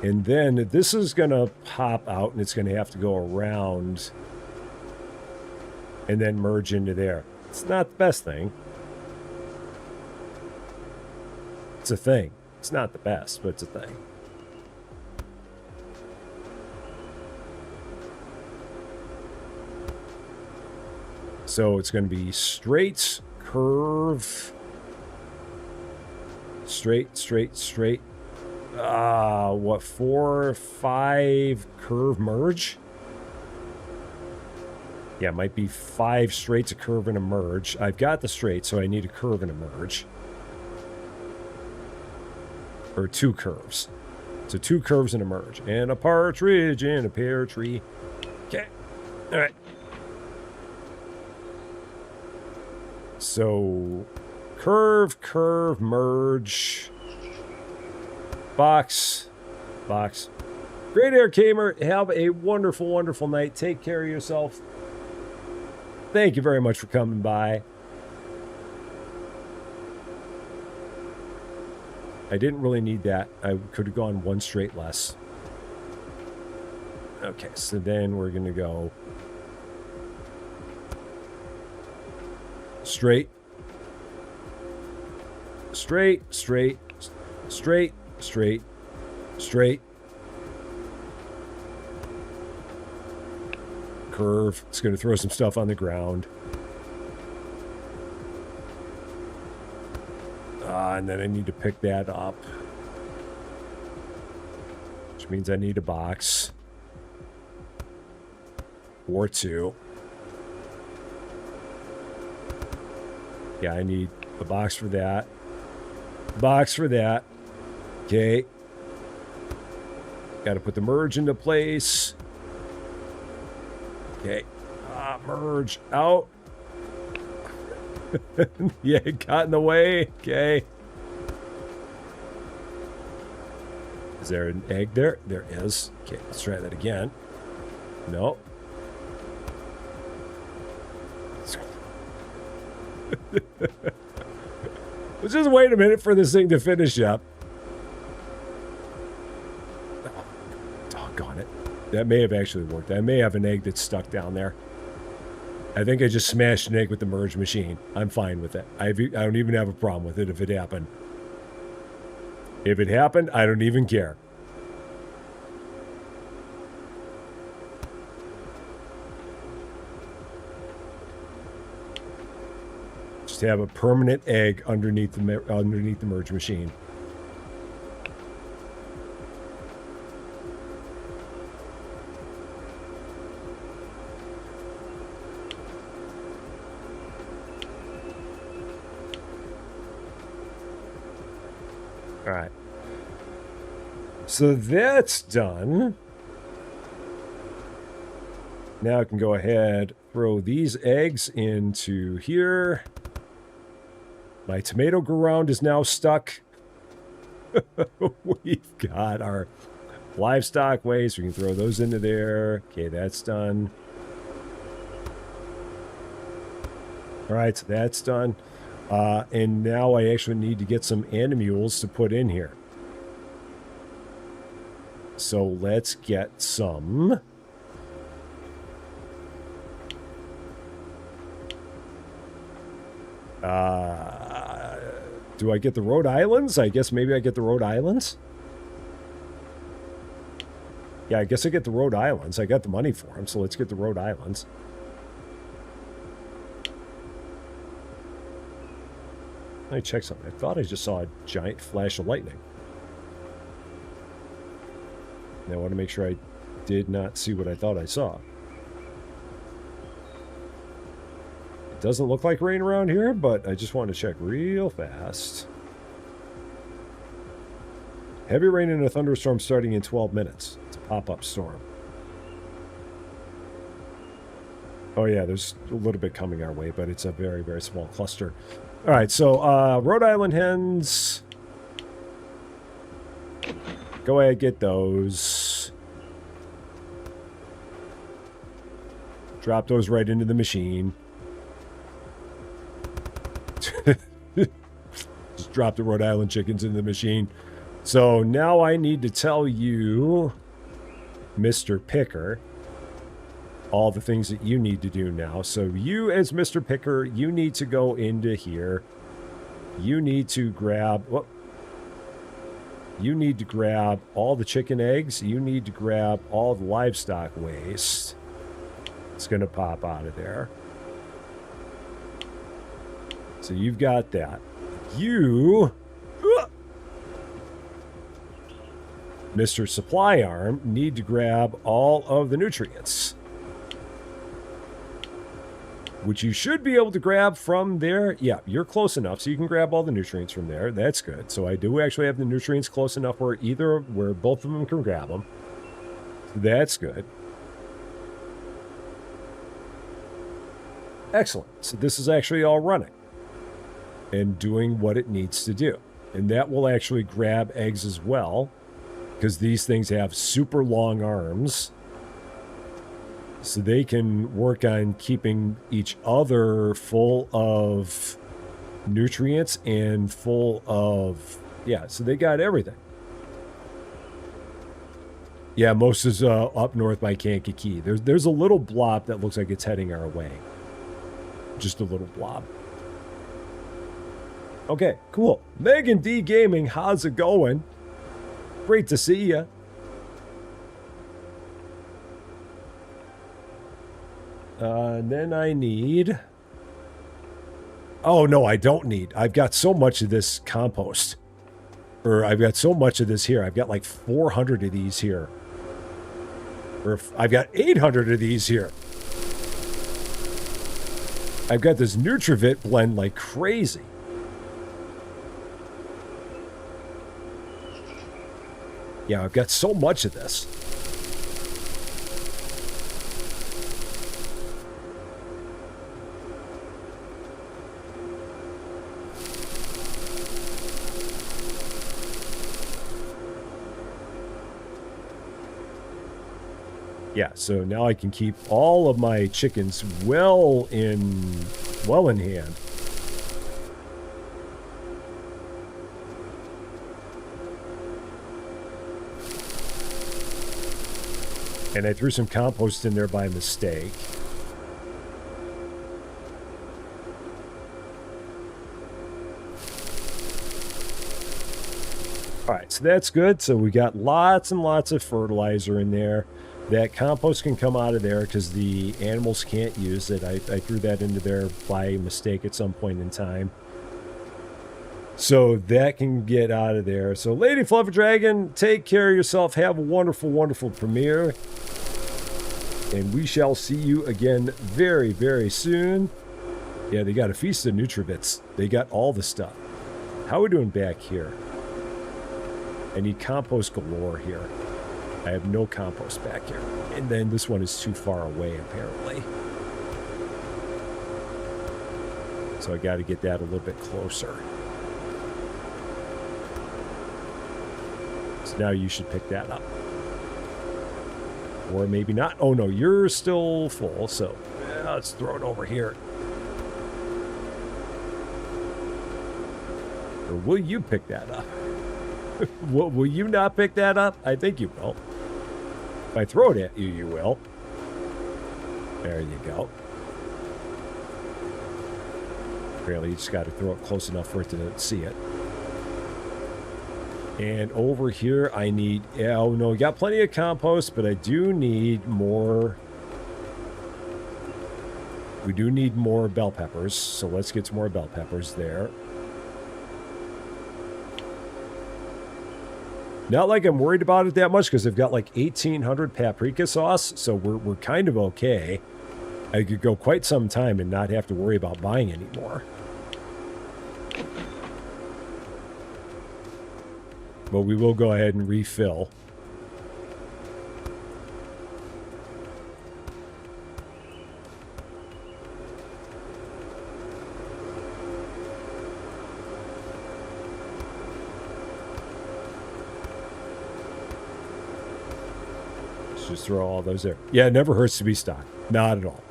And then this is going to pop out, and it's going to have to go around and then merge into there. It's not the best thing. It's a thing. It's not the best, but it's a thing. So it's going to be straight, curve, straight, straight, straight. What, 4, 5 curve merge? Yeah, it might be 5 straights, a curve, and a merge. I've got the straight, so I need a curve and a merge. Or 2 curves. So 2 curves and a merge. And a partridge in a pear tree. Okay. All right. So curve, curve, merge. Box. Box. Great Air Gamer, have a wonderful, wonderful night. Take care of yourself. Thank you very much for coming by. I didn't really need that. I could have gone 1 straight less. Okay, so then we're going to go straight. Straight, straight, straight, straight, straight. Curve. It's going to throw some stuff on the ground. And then I need to pick that up. Which means I need a box. Or 2. Yeah, I need a box for that. Box for that. Okay. Got to put the merge into place. Okay. Merge out. Yeah, it got in the way. Okay. Is there an egg there? There is. Okay, let's try that again. No. Let's just wait a minute for this thing to finish up. Oh, doggone it. That may have actually worked. I may have an egg that's stuck down there. I think I just smashed an egg with the merge machine. I'm fine with it. I don't even have a problem with it if it happened. If it happened, I don't even care. Just have a permanent egg underneath the merge machine. All right. So that's done. Now I can go ahead, throw these eggs into here. My tomato ground is now stuck. We've got our livestock waste. We can throw those into there. Okay, that's done. All right, so that's done. And now I actually need to get some animules to put in here. So let's get some. Do I get the Rhode Islands? I guess maybe I get the Rhode Islands. Yeah, I guess I get the Rhode Islands. I got the money for them, so let's get the Rhode Islands. Let me check something. I thought I just saw a giant flash of lightning. Now I want to make sure I did not see what I thought I saw. It doesn't look like rain around here, but I just want to check real fast. Heavy rain and a thunderstorm starting in 12 minutes. It's a pop-up storm. Oh yeah, there's a little bit coming our way, but it's a very, very small cluster. All right, so Rhode Island hens. Go ahead, get those. Drop those right into the machine. Just drop the Rhode Island chickens into the machine. So now I need to tell you, Mr. Picker, all the things that you need to do now. So you, as Mr. Picker, you need to go into here. You need to grab... Whoop. You need to grab all the chicken eggs. You need to grab all the livestock waste. It's going to pop out of there. So you've got that. You, Mr. Supply Arm, need to grab all of the nutrients, which you should be able to grab from there. Yeah, you're close enough, so you can grab all the nutrients from there. That's good. So I do actually have the nutrients close enough where both of them can grab them. That's good. Excellent. So this is actually all running and doing what it needs to do. And that will actually grab eggs as well, because these things have super long arms. So they can work on keeping each other full of nutrients and full of... Yeah, so they got everything. Yeah, most is up north by Kankakee. There's a little blob that looks like it's heading our way. Just a little blob. Okay, cool. Megan D Gaming, how's it going? Great to see you. And then I need... Oh, no, I don't need. I've got so much of this compost. Or I've got so much of this here. I've got like 400 of these here. Or I've got 800 of these here. I've got this Nutravit blend like crazy. Yeah, I've got so much of this. Yeah, so now I can keep all of my chickens well in hand. And I threw some compost in there by mistake. All right, so that's good. So we got lots and lots of fertilizer in there. That compost can come out of there because the animals can't use it. I threw that into there by mistake at some point in time. So that can get out of there. So Lady Fluffy Dragon, take care of yourself. Have a wonderful, wonderful premiere. And we shall see you again very, very soon. Yeah, they got a feast of Nutri-Bits. They got all the stuff. How are we doing back here? I need compost galore here. I have no compost back here. And then this one is too far away, apparently. So I got to get that a little bit closer. So now you should pick that up. Or maybe not. Oh, no, you're still full. So let's throw it over here. Or will you pick that up? Will you not pick that up? I think you will. If I throw it at you, you will. There you go. Apparently, you just got to throw it close enough for it to see it. And over here, I need... Oh, no, we got plenty of compost, but I do need more... We do need more bell peppers, so let's get some more bell peppers there. Not like I'm worried about it that much because they've got like 1,800 paprika sauce, so we're kind of okay. I could go quite some time and not have to worry about buying anymore. But we will go ahead and refill. Just throw all those there. Yeah, it never hurts to be stocked. Not at all.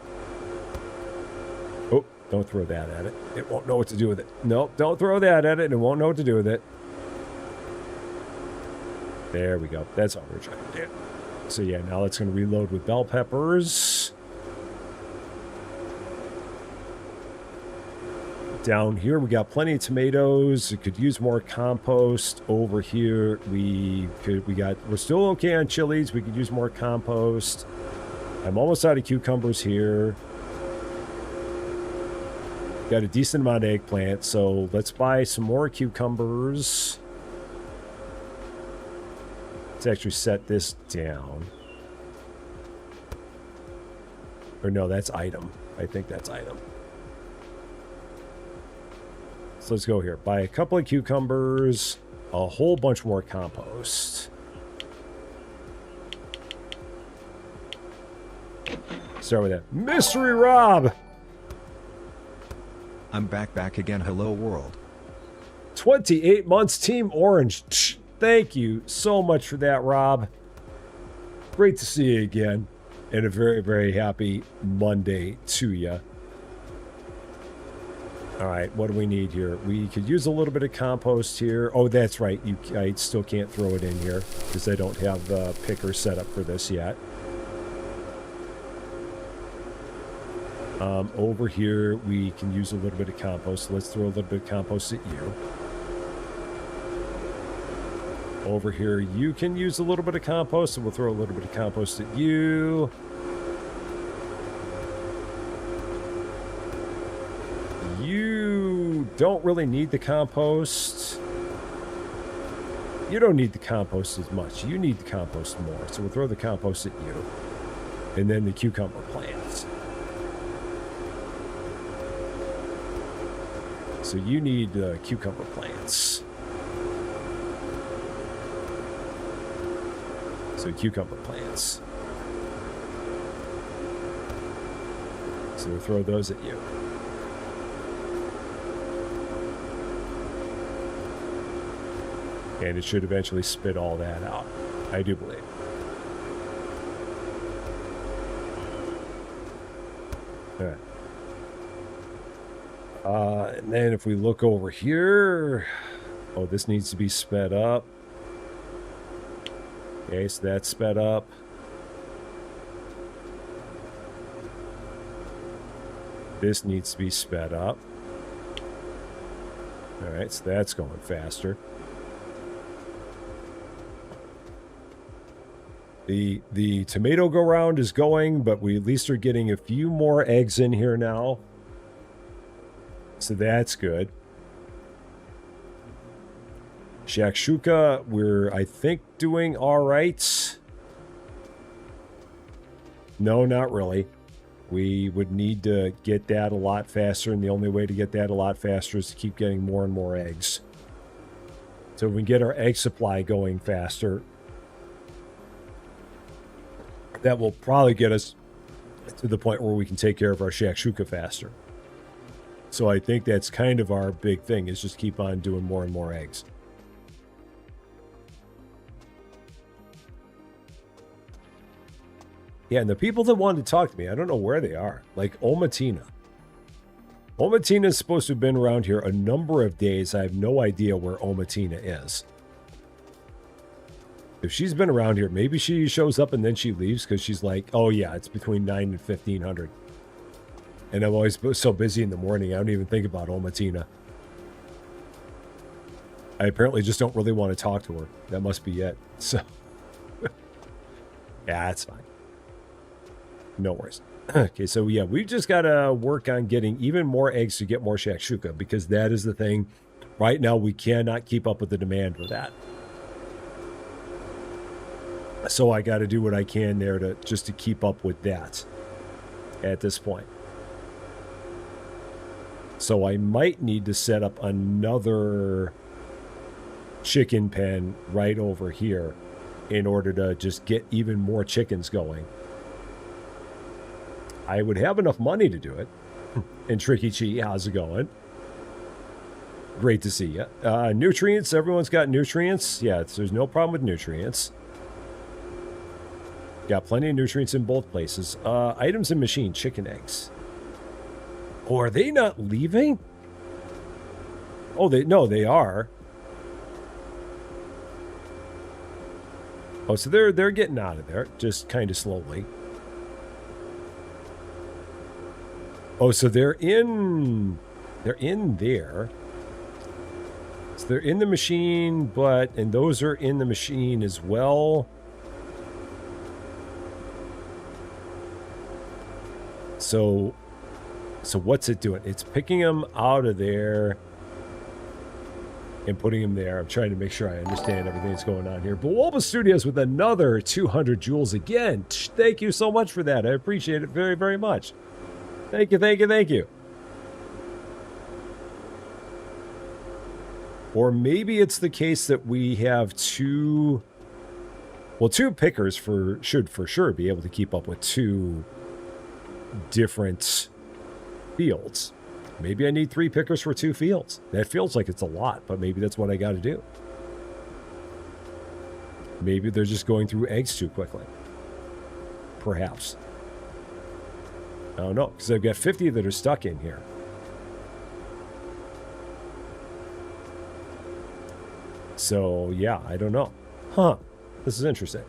Oh, don't throw that at it. It won't know what to do with it. Nope, don't throw that at it. It won't know what to do with it. There we go. That's all we're trying to do. So yeah, now it's going to reload with bell peppers. Down here, we got plenty of tomatoes. We could use more compost. Over here, we're still okay on chilies. We could use more compost. I'm almost out of cucumbers here. Got a decent amount of eggplant, so let's buy some more cucumbers. Let's actually set this down. Or no, that's item. I think that's item. So let's go here. Buy a couple of cucumbers, a whole bunch more compost. Start with that. Mystery Rob! I'm back again. Hello, world. 28 months, Team Orange. Thank you so much for that, Rob. Great to see you again. And a very, very happy Monday to you. All right, what do we need here? We could use a little bit of compost here. Oh, that's right. I still can't throw it in here because I don't have the picker set up for this yet. Over here, we can use a little bit of compost. Let's throw a little bit of compost at you. Over here, you can use a little bit of compost, and we'll throw a little bit of compost at you. You don't really need the compost. You don't need the compost as much. You need the compost more. So we'll throw the compost at you. And then the cucumber plants. So you need cucumber plants. So cucumber plants. So we'll throw those at you. And it should eventually spit all that out. I do believe. All right. And then if we look over here, oh, this needs to be sped up. Okay, so that's sped up. This needs to be sped up. All right, so that's going faster. The tomato go round is going, but we at least are getting a few more eggs in here now. So that's good. Shakshuka, we're, I think, doing all right. No, not really. We would need to get that a lot faster, and the only way to get that a lot faster is to keep getting more and more eggs. So if we can get our egg supply going faster, that will probably get us to the point where we can take care of our shakshuka faster. So I think that's kind of our big thing, is just keep on doing more and more eggs. Yeah, and the people that wanted to talk to me, I don't know where they are. Like Omatina. Omatina is supposed to have been around here a number of days. I have no idea where Omatina is. If she's been around here, maybe she shows up and then she leaves because she's like, oh yeah, it's between 9 and 1500. And I'm always so busy in the morning, I don't even think about Omatina. I apparently just don't really want to talk to her. That must be it. So, yeah, that's fine. No worries. Okay, so yeah, we've just got to work on getting even more eggs to get more shakshuka, because that is the thing. Right now, we cannot keep up with the demand for that. So I got to do what I can there to just to keep up with that at this point. So I might need to set up another chicken pen right over here in order to just get even more chickens going. I would have enough money to do it. And Tricky Chi, how's it going? Great to see you. Nutrients, everyone's got nutrients. Yeah, there's no problem with nutrients. Got plenty of nutrients in both places. Items in machine, chicken eggs. Oh, are they not leaving? Oh, they are. Oh, so they're getting out of there, just kind of slowly. Oh, so they're in there. So they're in the machine, and those are in the machine as well. So what's it doing? It's picking them out of there and putting them there. I'm trying to make sure I understand everything that's going on here. Bulba Studios with another 200 joules again. Thank you so much for that. I appreciate it very, very much. Thank you, thank you, thank you. Or maybe it's the case that we have two pickers should for sure be able to keep up with two different fields. Maybe I need 3 pickers for 2 fields. That feels like it's a lot, but maybe that's what I got to do. Maybe they're just going through eggs too quickly. Perhaps. I don't know, because I've got 50 that are stuck in here. So, yeah, I don't know. Huh. This is interesting.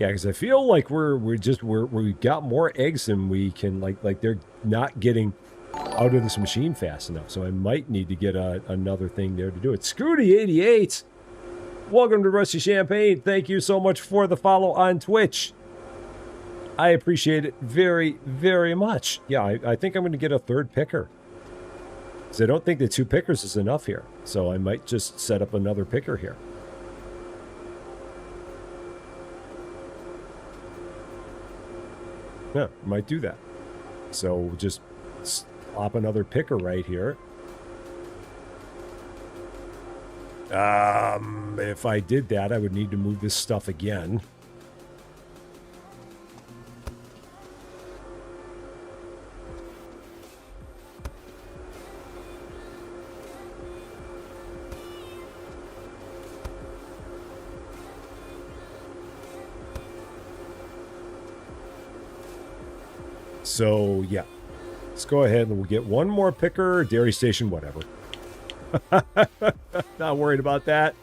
Yeah, because I feel like we got more eggs than we can, like they're not getting out of this machine fast enough. So I might need to get another thing there to do it. Scooty88, welcome to Rusty Champagne. Thank you so much for the follow on Twitch. I appreciate it very, very much. Yeah, I think I'm going to get a 3rd picker. Because I don't think the 2 pickers is enough here. So I might just set up another picker here. Yeah, might do that. So just slop another picker right here. If I did that, I would need to move this stuff again. So, yeah. Let's go ahead and we'll get one more picker, dairy station, whatever. Not worried about that.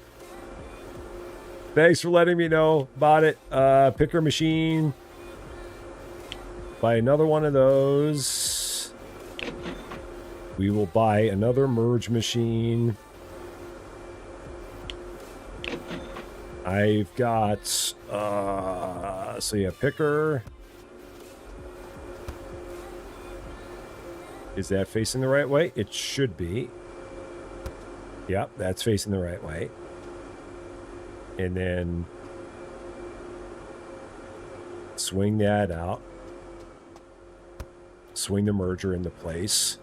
Thanks for letting me know about it. Picker machine. Buy another one of those. We will buy another merge machine. I've got, so yeah, picker. Is that facing the right way? It should be. Yep, that's facing the right way. And then swing that out. Swing the merger into place.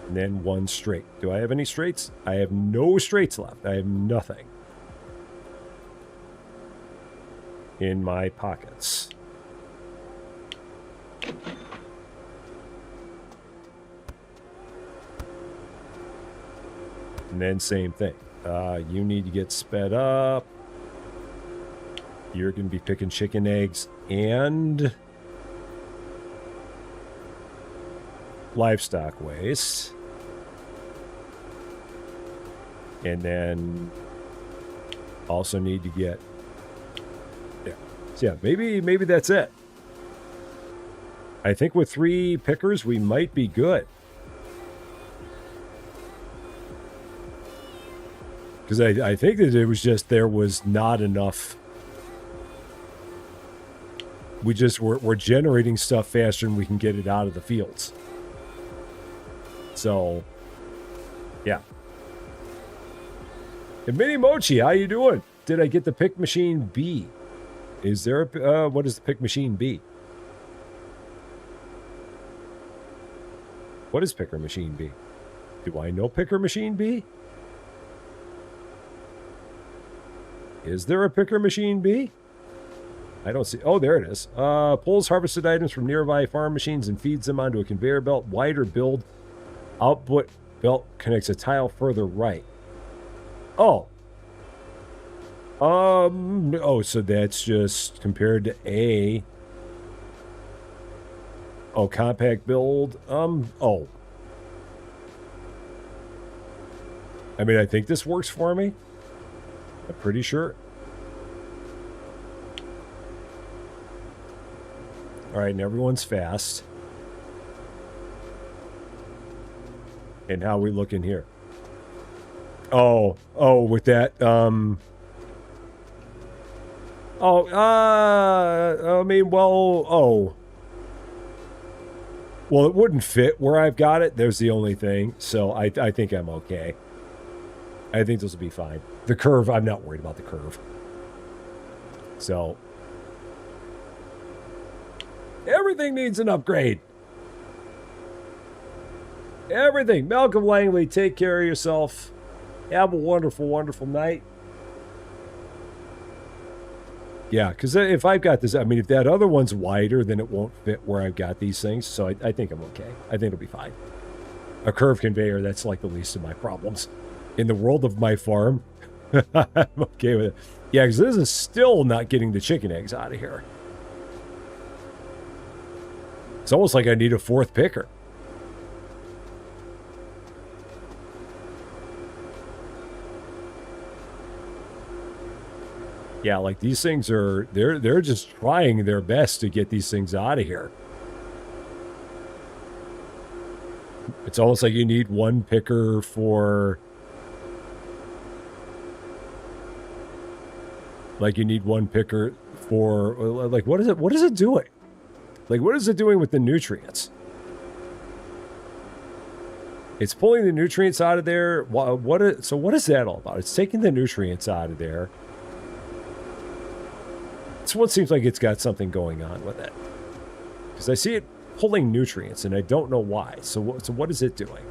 And then one straight. Do I have any straights? I have no straights left. I have nothing in my pockets. And then same thing. You need to get sped up. You're going to be picking chicken eggs and livestock waste. And then also need to get, yeah. So yeah, maybe that's it. I think with 3 pickers, we might be good. Because I think that it was just, there was not enough. We're generating stuff faster than we can get it out of the fields. So, yeah. And Mini Mochi, how you doing? Did I get the pick machine B? Is there a, what is the pick machine B? What is picker machine B? Do I know picker machine B? Is there a picker machine B? I don't see. Oh, there it is. Pulls harvested items from nearby farm machines and feeds them onto a conveyor belt. Wider build. Output belt connects a tile further right. Oh. Oh, so that's just compared to A. Oh, compact build. Oh. I mean, I think this works for me. I'm pretty sure. All right, and everyone's fast. And how we looking here? Oh, with that, I mean, well, well, it wouldn't fit where I've got it. There's the only thing. So I think I'm okay. I think this will be fine. The curve, I'm not worried about the curve. So everything needs an upgrade. Everything. Malcolm Langley, take care of yourself. Have a wonderful, wonderful night. Yeah, because if I've got this, I mean, if that other one's wider, then it won't fit where I've got these things. So I think I'm okay. I think it'll be fine. A curve conveyor, that's like the least of my problems. In the world of my farm, I'm okay with it. Yeah, because this is still not getting the chicken eggs out of here. It's almost like I need a 4th picker. Yeah, like these things are, they're just trying their best to get these things out of here. It's almost like you need 1 picker for, like you need 1 picker for, like, what is it doing? Like, what is it doing with the nutrients? It's pulling the nutrients out of there. So what is that all about? It's taking the nutrients out of there. It's what seems like it's got something going on with it. Because I see it pulling nutrients, and I don't know why. So what is it doing?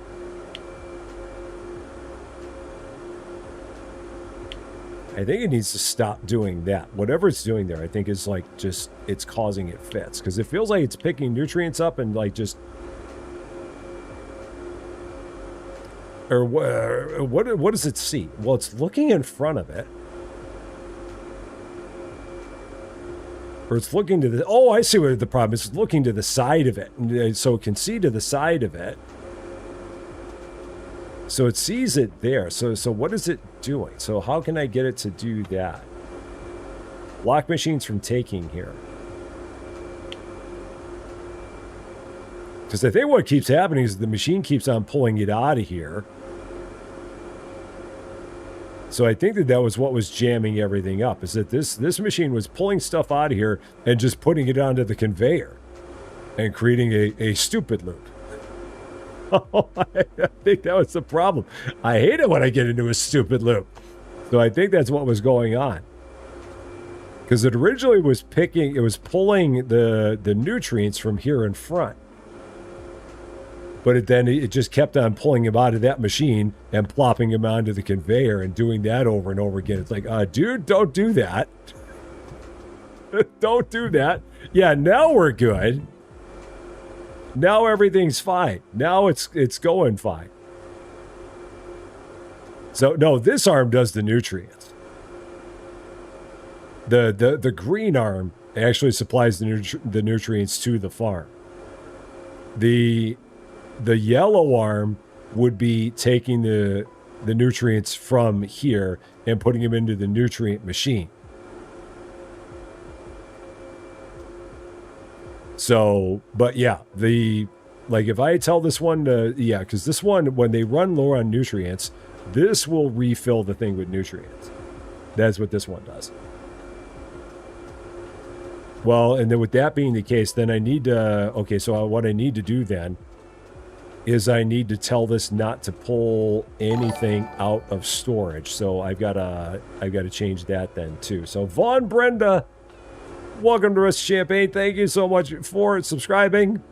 I think it needs to stop doing that. Whatever it's doing there, I think is like just, it's causing it fits. Because it feels like it's picking nutrients up and like just... Or what does it see? Well, it's looking in front of it. Or it's looking to the, oh, I see what the problem is. It's looking to the side of it. So it can see to the side of it. So it sees it there. So what is it doing? So how can I get it to do that? Block machines from taking here. Because I think what keeps happening is the machine keeps on pulling it out of here. So I think that was what was jamming everything up, is that this machine was pulling stuff out of here and just putting it onto the conveyor and creating a stupid loop. Oh, I think that was the problem. I hate it when I get into a stupid loop. So I think that's what was going on. Because it originally was pulling the nutrients from here in front. But it just kept on pulling him out of that machine and plopping him onto the conveyor and doing that over and over again. It's like, dude, don't do that. Don't do that. Yeah, now we're good. Now everything's fine. Now it's going fine. So, no, this arm does the nutrients. The green arm actually supplies the nutrients to the farm. The yellow arm would be taking the nutrients from here and putting them into the nutrient machine. So, but yeah, if I tell this one to, yeah, because this one, when they run low on nutrients, this will refill the thing with nutrients. That's what this one does. Well, and then with that being the case, then I need to, okay, so what I need to do then is I need to tell this not to pull anything out of storage. So I've got to change that then too. So Vaughn Brenda, welcome to us, Champaign. Thank you so much for subscribing,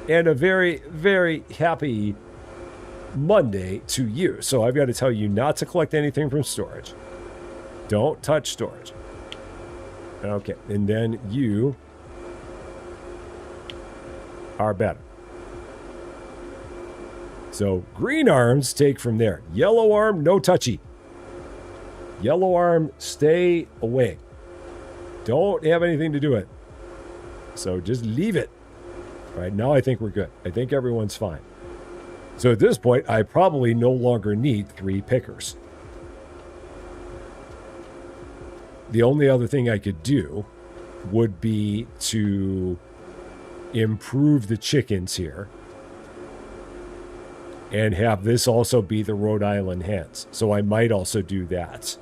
and a very, very happy Monday to you. So I've got to tell you not to collect anything from storage. Don't touch storage. Okay, and then you are better. So green arms take from there. Yellow arm, no touchy. Yellow arm, stay away. Don't have anything to do with it. So just leave it. All right, now I think we're good. I think everyone's fine. So at this point, I probably no longer need 3 pickers. The only other thing I could do would be to improve the chickens here and have this also be the Rhode Island hens. So I might also do that.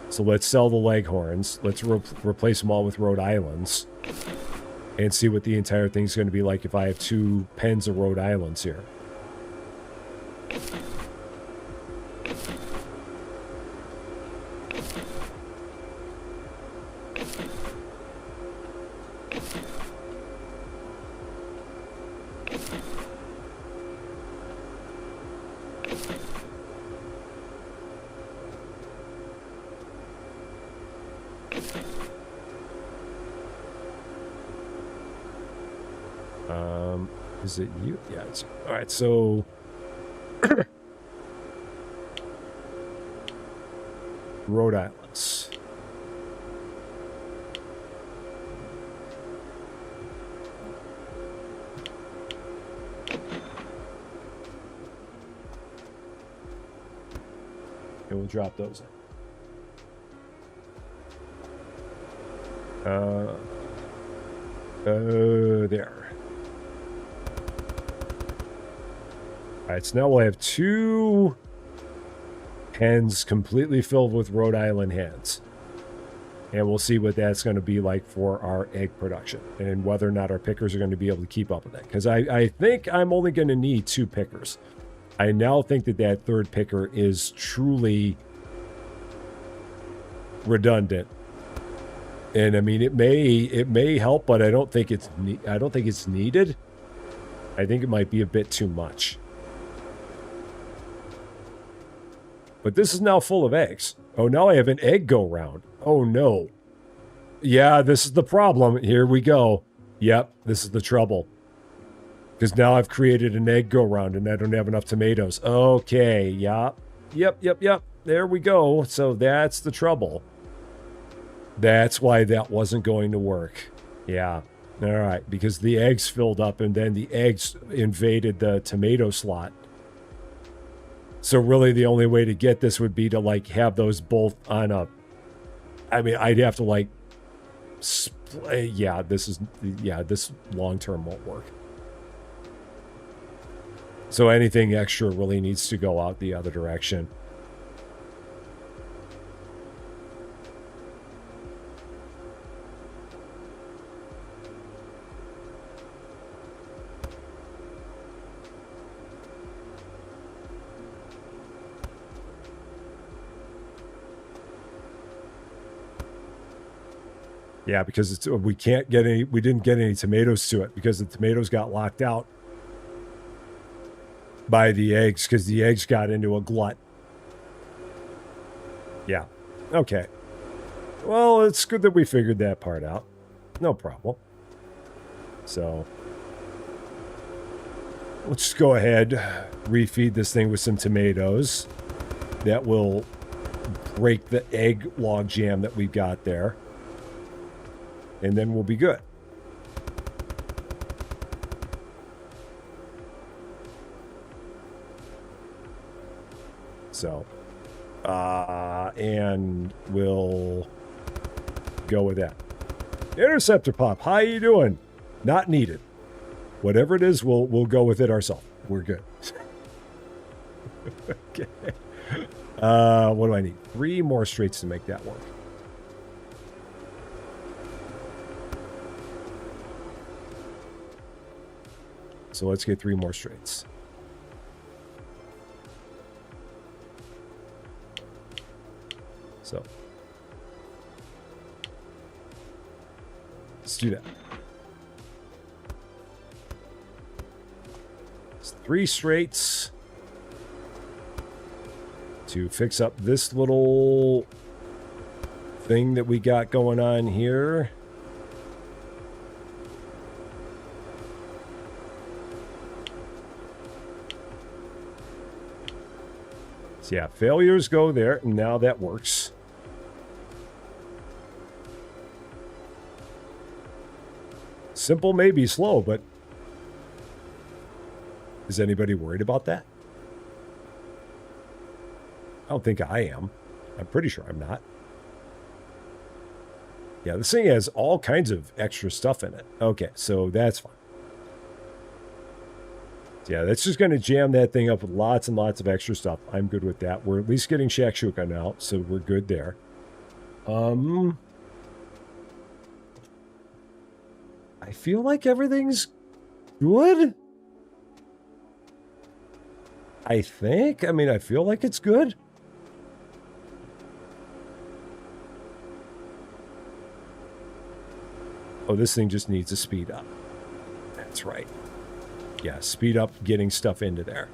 So let's sell the Leghorns. Let's replace them all with Rhode Islands and see what the entire thing's going to be like if I have 2 pens of Rhode Islands here. Is it you? Yeah, it's all right. So Rhode Islands. And we'll drop those in. There. All right, so now we'll have 2 hens completely filled with Rhode Island hens. And we'll see what that's going to be like for our egg production and whether or not our pickers are going to be able to keep up with that. Because I think I'm only going to need 2 pickers. I now think that 3rd picker is truly redundant. And I mean, it may help, but I don't think it's needed. I think it might be a bit too much. But this is now full of eggs. Oh, now I have an egg go round. Oh, no. Yeah, this is the problem. Here we go. Yep, this is the trouble. Because now I've created an egg go round and I don't have enough tomatoes. Okay, yeah. Yep. There we go. So that's the trouble. That's why that wasn't going to work. Yeah. All right. Because the eggs filled up and then the eggs invaded the tomato slot. So really the only way to get this would be to like have those both on a, I mean, I'd have to like, this long term won't work. So anything extra really needs to go out the other direction. Yeah, because we didn't get any tomatoes to it because the tomatoes got locked out by the eggs because the eggs got into a glut. Yeah. Okay. Well, it's good that we figured that part out. No problem. So let's just go ahead, refeed this thing with some tomatoes. That will break the egg log jam that we've got there. And then we'll be good. So, and we'll go with that. Interceptor Pop, how you doing? Not needed. Whatever it is, we'll go with it ourselves. We're good. Okay. What do I need? 3 more straights to make that work. So let's get 3 more straights. So let's do that. It's 3 straights to fix up this little thing that we got going on here. So yeah, failures go there, and now that works. Simple may be slow, but is anybody worried about that? I don't think I am. I'm pretty sure I'm not. Yeah, this thing has all kinds of extra stuff in it. Okay, so that's fine. Yeah, that's just going to jam that thing up with lots and lots of extra stuff. I'm good with that. We're at least getting shakshuka now, so we're good there. I feel like everything's good. I think. I mean, I feel like it's good. Oh, this thing just needs to speed up. That's right. Yeah, speed up getting stuff into there.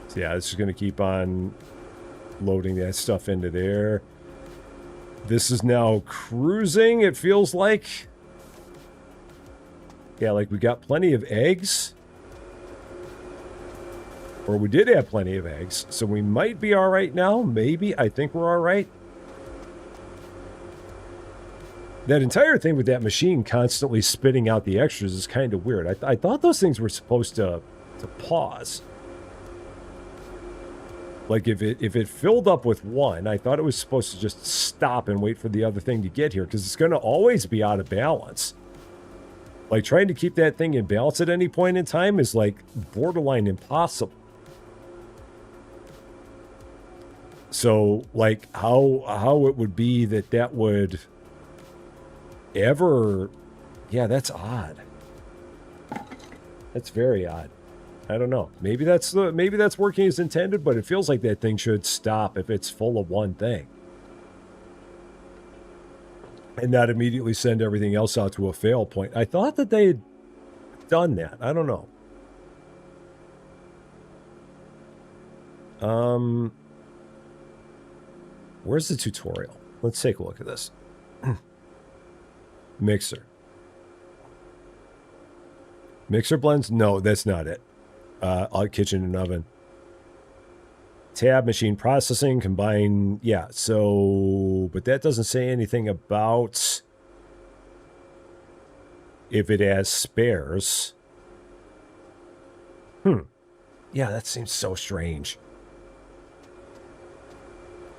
So yeah, this is going to keep on loading that stuff into there. This is now cruising, it feels like. Yeah, like we got plenty of eggs. Or we did have plenty of eggs, so we might be all right now. Maybe. I think we're all right. That entire thing with that machine constantly spitting out the extras is kind of weird. I thought those things were supposed to pause. Like if it filled up with one, I thought it was supposed to just stop and wait for the other thing to get here because it's going to always be out of balance. Like trying to keep that thing in balance at any point in time is like borderline impossible. So like how it would be that would ever, yeah, that's odd. That's very odd. I don't know. Maybe that's working as intended, but it feels like that thing should stop if it's full of one thing. And not immediately send everything else out to a fail point. I thought that they had done that. I don't know. Where's the tutorial? Let's take a look at this. Mixer. Mixer blends? No, that's not it. Kitchen and oven. tab machine processing, combine. Yeah, so, but that doesn't say anything about if it has spares. Yeah, that seems so strange.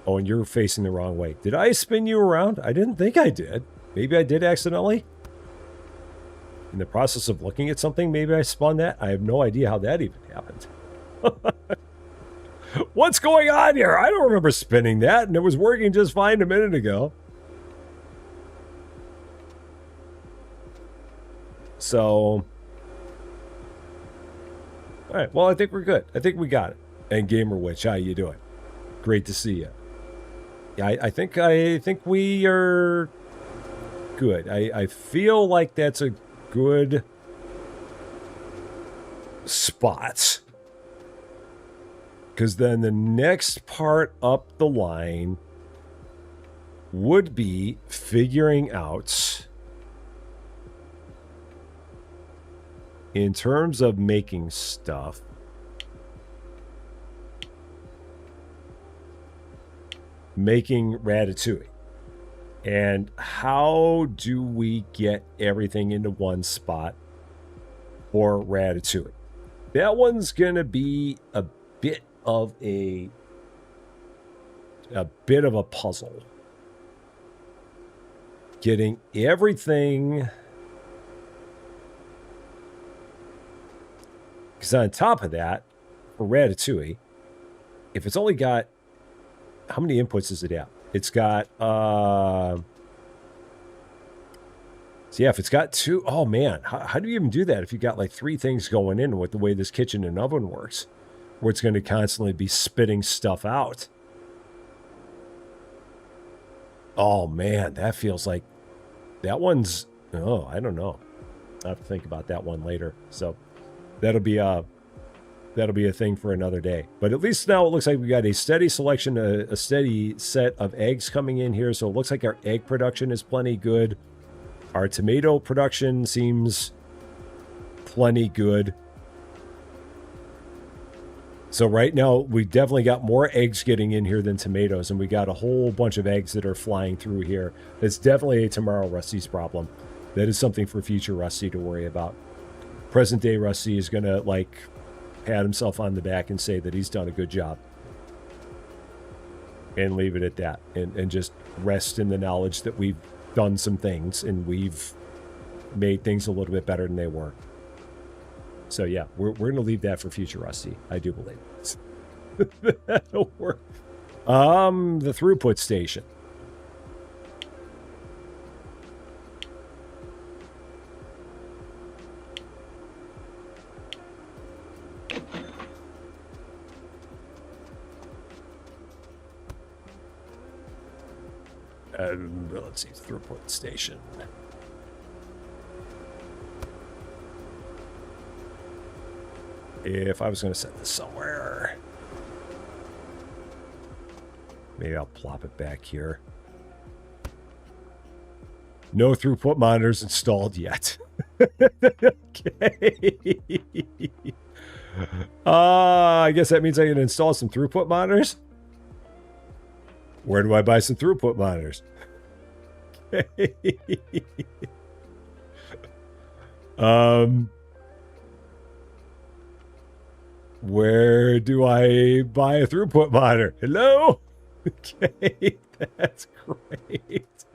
Oh, and you're facing the wrong way. Did I spin you around? I didn't think I did. Maybe I did accidentally. In the process of looking at something, maybe I spun that. I have no idea how that even happened. What's going on here? I don't remember spinning that, and it was working just fine a minute ago. So, all right. Well, I think we're good. I think we got it. And Gamer Witch, how you doing? Great to see you. Yeah, I think we are good. I feel like that's a good spot. Because then the next part up the line would be figuring out, in terms of making stuff, making ratatouille. And how do we get everything into one spot for ratatouille? That one's going to be a bit of a puzzle. Getting everything, because on top of that, for ratatouille, if it's only got, how many inputs does it have? It's got, so yeah, if it's got two, oh man, how do you even do that if you got like 3 things going in with the way this kitchen and oven works, where it's going to constantly be spitting stuff out? Oh man, that feels like, that one's, oh, I don't know. I'll have to think about that one later. So that'll be a thing for another day. But at least now it looks like we got a steady selection, a steady set of eggs coming in here. So it looks like our egg production is plenty good. Our tomato production seems plenty good. So right now we definitely got more eggs getting in here than tomatoes, and we got a whole bunch of eggs that are flying through here. It's definitely a tomorrow Rusty's problem. That is something for future Rusty to worry about. Present day Rusty is gonna like pat himself on the back and say that he's done a good job, and leave it at that, and just rest in the knowledge that we've done some things and we've made things a little bit better than they were. So yeah, we're gonna leave that for future Rusty. I do believe that'll work. The throughput station. Let's see, throughput station. If I was going to set this somewhere, maybe I'll plop it back here. No throughput monitors installed yet. Okay. I guess that means I can install some throughput monitors. Where do I buy some throughput monitors? Okay. Where do I buy a throughput monitor? Hello? Okay, that's great.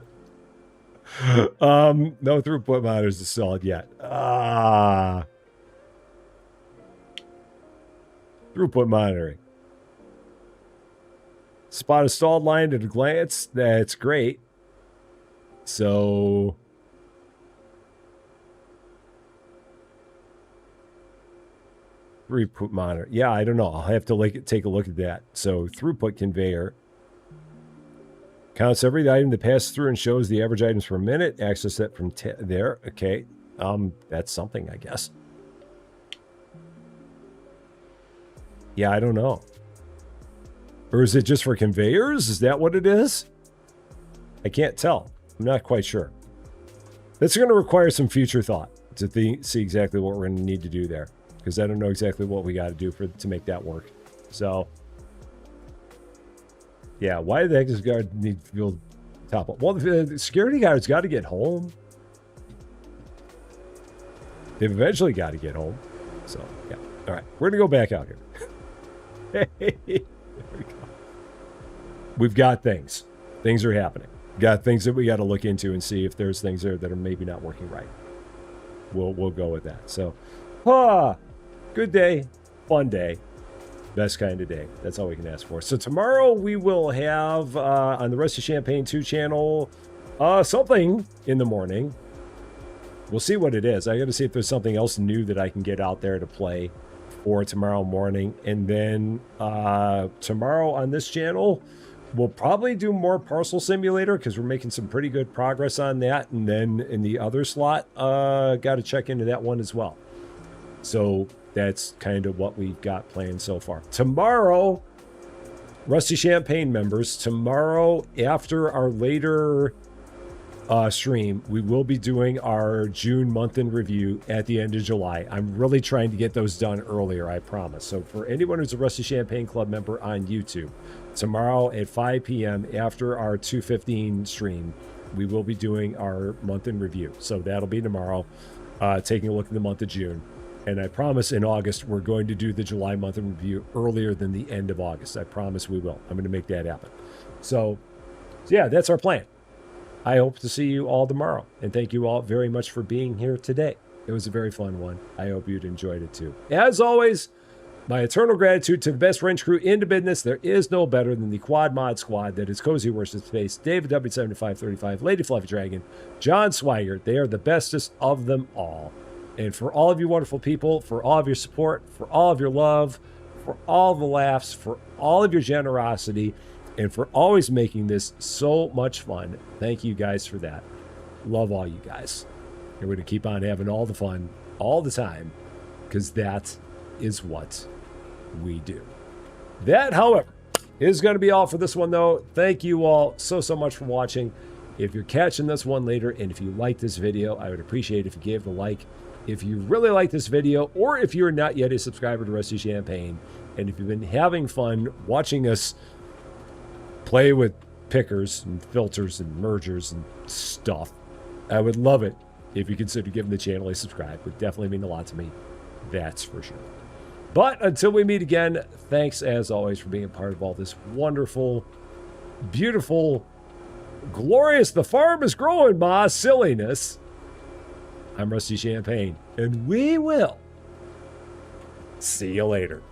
No throughput monitors installed yet. Throughput monitoring. Spot installed line at a glance. That's great. So throughput monitor. Yeah, I don't know. I'll have to take a look at that. So throughput conveyor counts every item that passes through and shows the average items per minute. Access that from there. Okay. That's something, I guess. Yeah, I don't know. Or is it just for conveyors? Is that what it is? I can't tell. I'm not quite sure. That's going to require some future thought to see exactly what we're going to need to do there, because I don't know exactly what we got to do to make that work. So Yeah, why the heck does guard need to build top up? Well, the security guard's got to get home. They've eventually got to get home. So, yeah. All right, we're going to go back out here. Hey, there we go. We've got things. Things are happening. Got things that we got to look into and see if there's things there that are maybe not working right. We'll go with that. So, good day, fun day. Best kind of day. That's all we can ask for. So tomorrow we will have on the Rest of Champaign 2 channel something in the morning. We'll see what it is. I got to see if there's something else new that I can get out there to play for tomorrow morning. And then tomorrow on this channel, we'll probably do more Parcel Simulator because we're making some pretty good progress on that. And then in the other slot, got to check into that one as well. So that's kind of what we've got planned so far. Tomorrow, Rusty Champaign members, tomorrow after our later stream, we will be doing our June month in review at the end of July. I'm really trying to get those done earlier, I promise. So for anyone who's a Rusty Champaign Club member on YouTube, tomorrow at 5 p.m. after our 2:15 stream, we will be doing our month in review. So that'll be tomorrow, taking a look at the month of June. And I promise in August, we're going to do the July month in review earlier than the end of August. I promise we will. I'm going to make that happen. So yeah, that's our plan. I hope to see you all tomorrow. And thank you all very much for being here today. It was a very fun one. I hope you'd enjoyed it too. As always, my eternal gratitude to the best wrench crew into business. There is no better than the Quad Mod Squad that is Cozy Worship Space, David W7535, Lady Fluffy Dragon, John Swigert. They are the bestest of them all. And for all of you wonderful people, for all of your support, for all of your love, for all the laughs, for all of your generosity, and for always making this so much fun. Thank you guys for that. Love all you guys. And we're going to keep on having all the fun all the time because that is what we do. That, however, is going to be all for this one, though. Thank you all so much for watching. If you're catching this one later and if you like this video, I would appreciate if you gave the like. If you really like this video, or if you're not yet a subscriber to Rusty Champaign, and if you've been having fun watching us play with pickers and filters and mergers and stuff, I would love it if you consider giving the channel a subscribe. It would definitely mean a lot to me. That's for sure. But until we meet again, thanks as always for being a part of all this wonderful, beautiful, glorious, the farm is growing, ma, silliness. I'm Rusty Champaign, and we will see you later.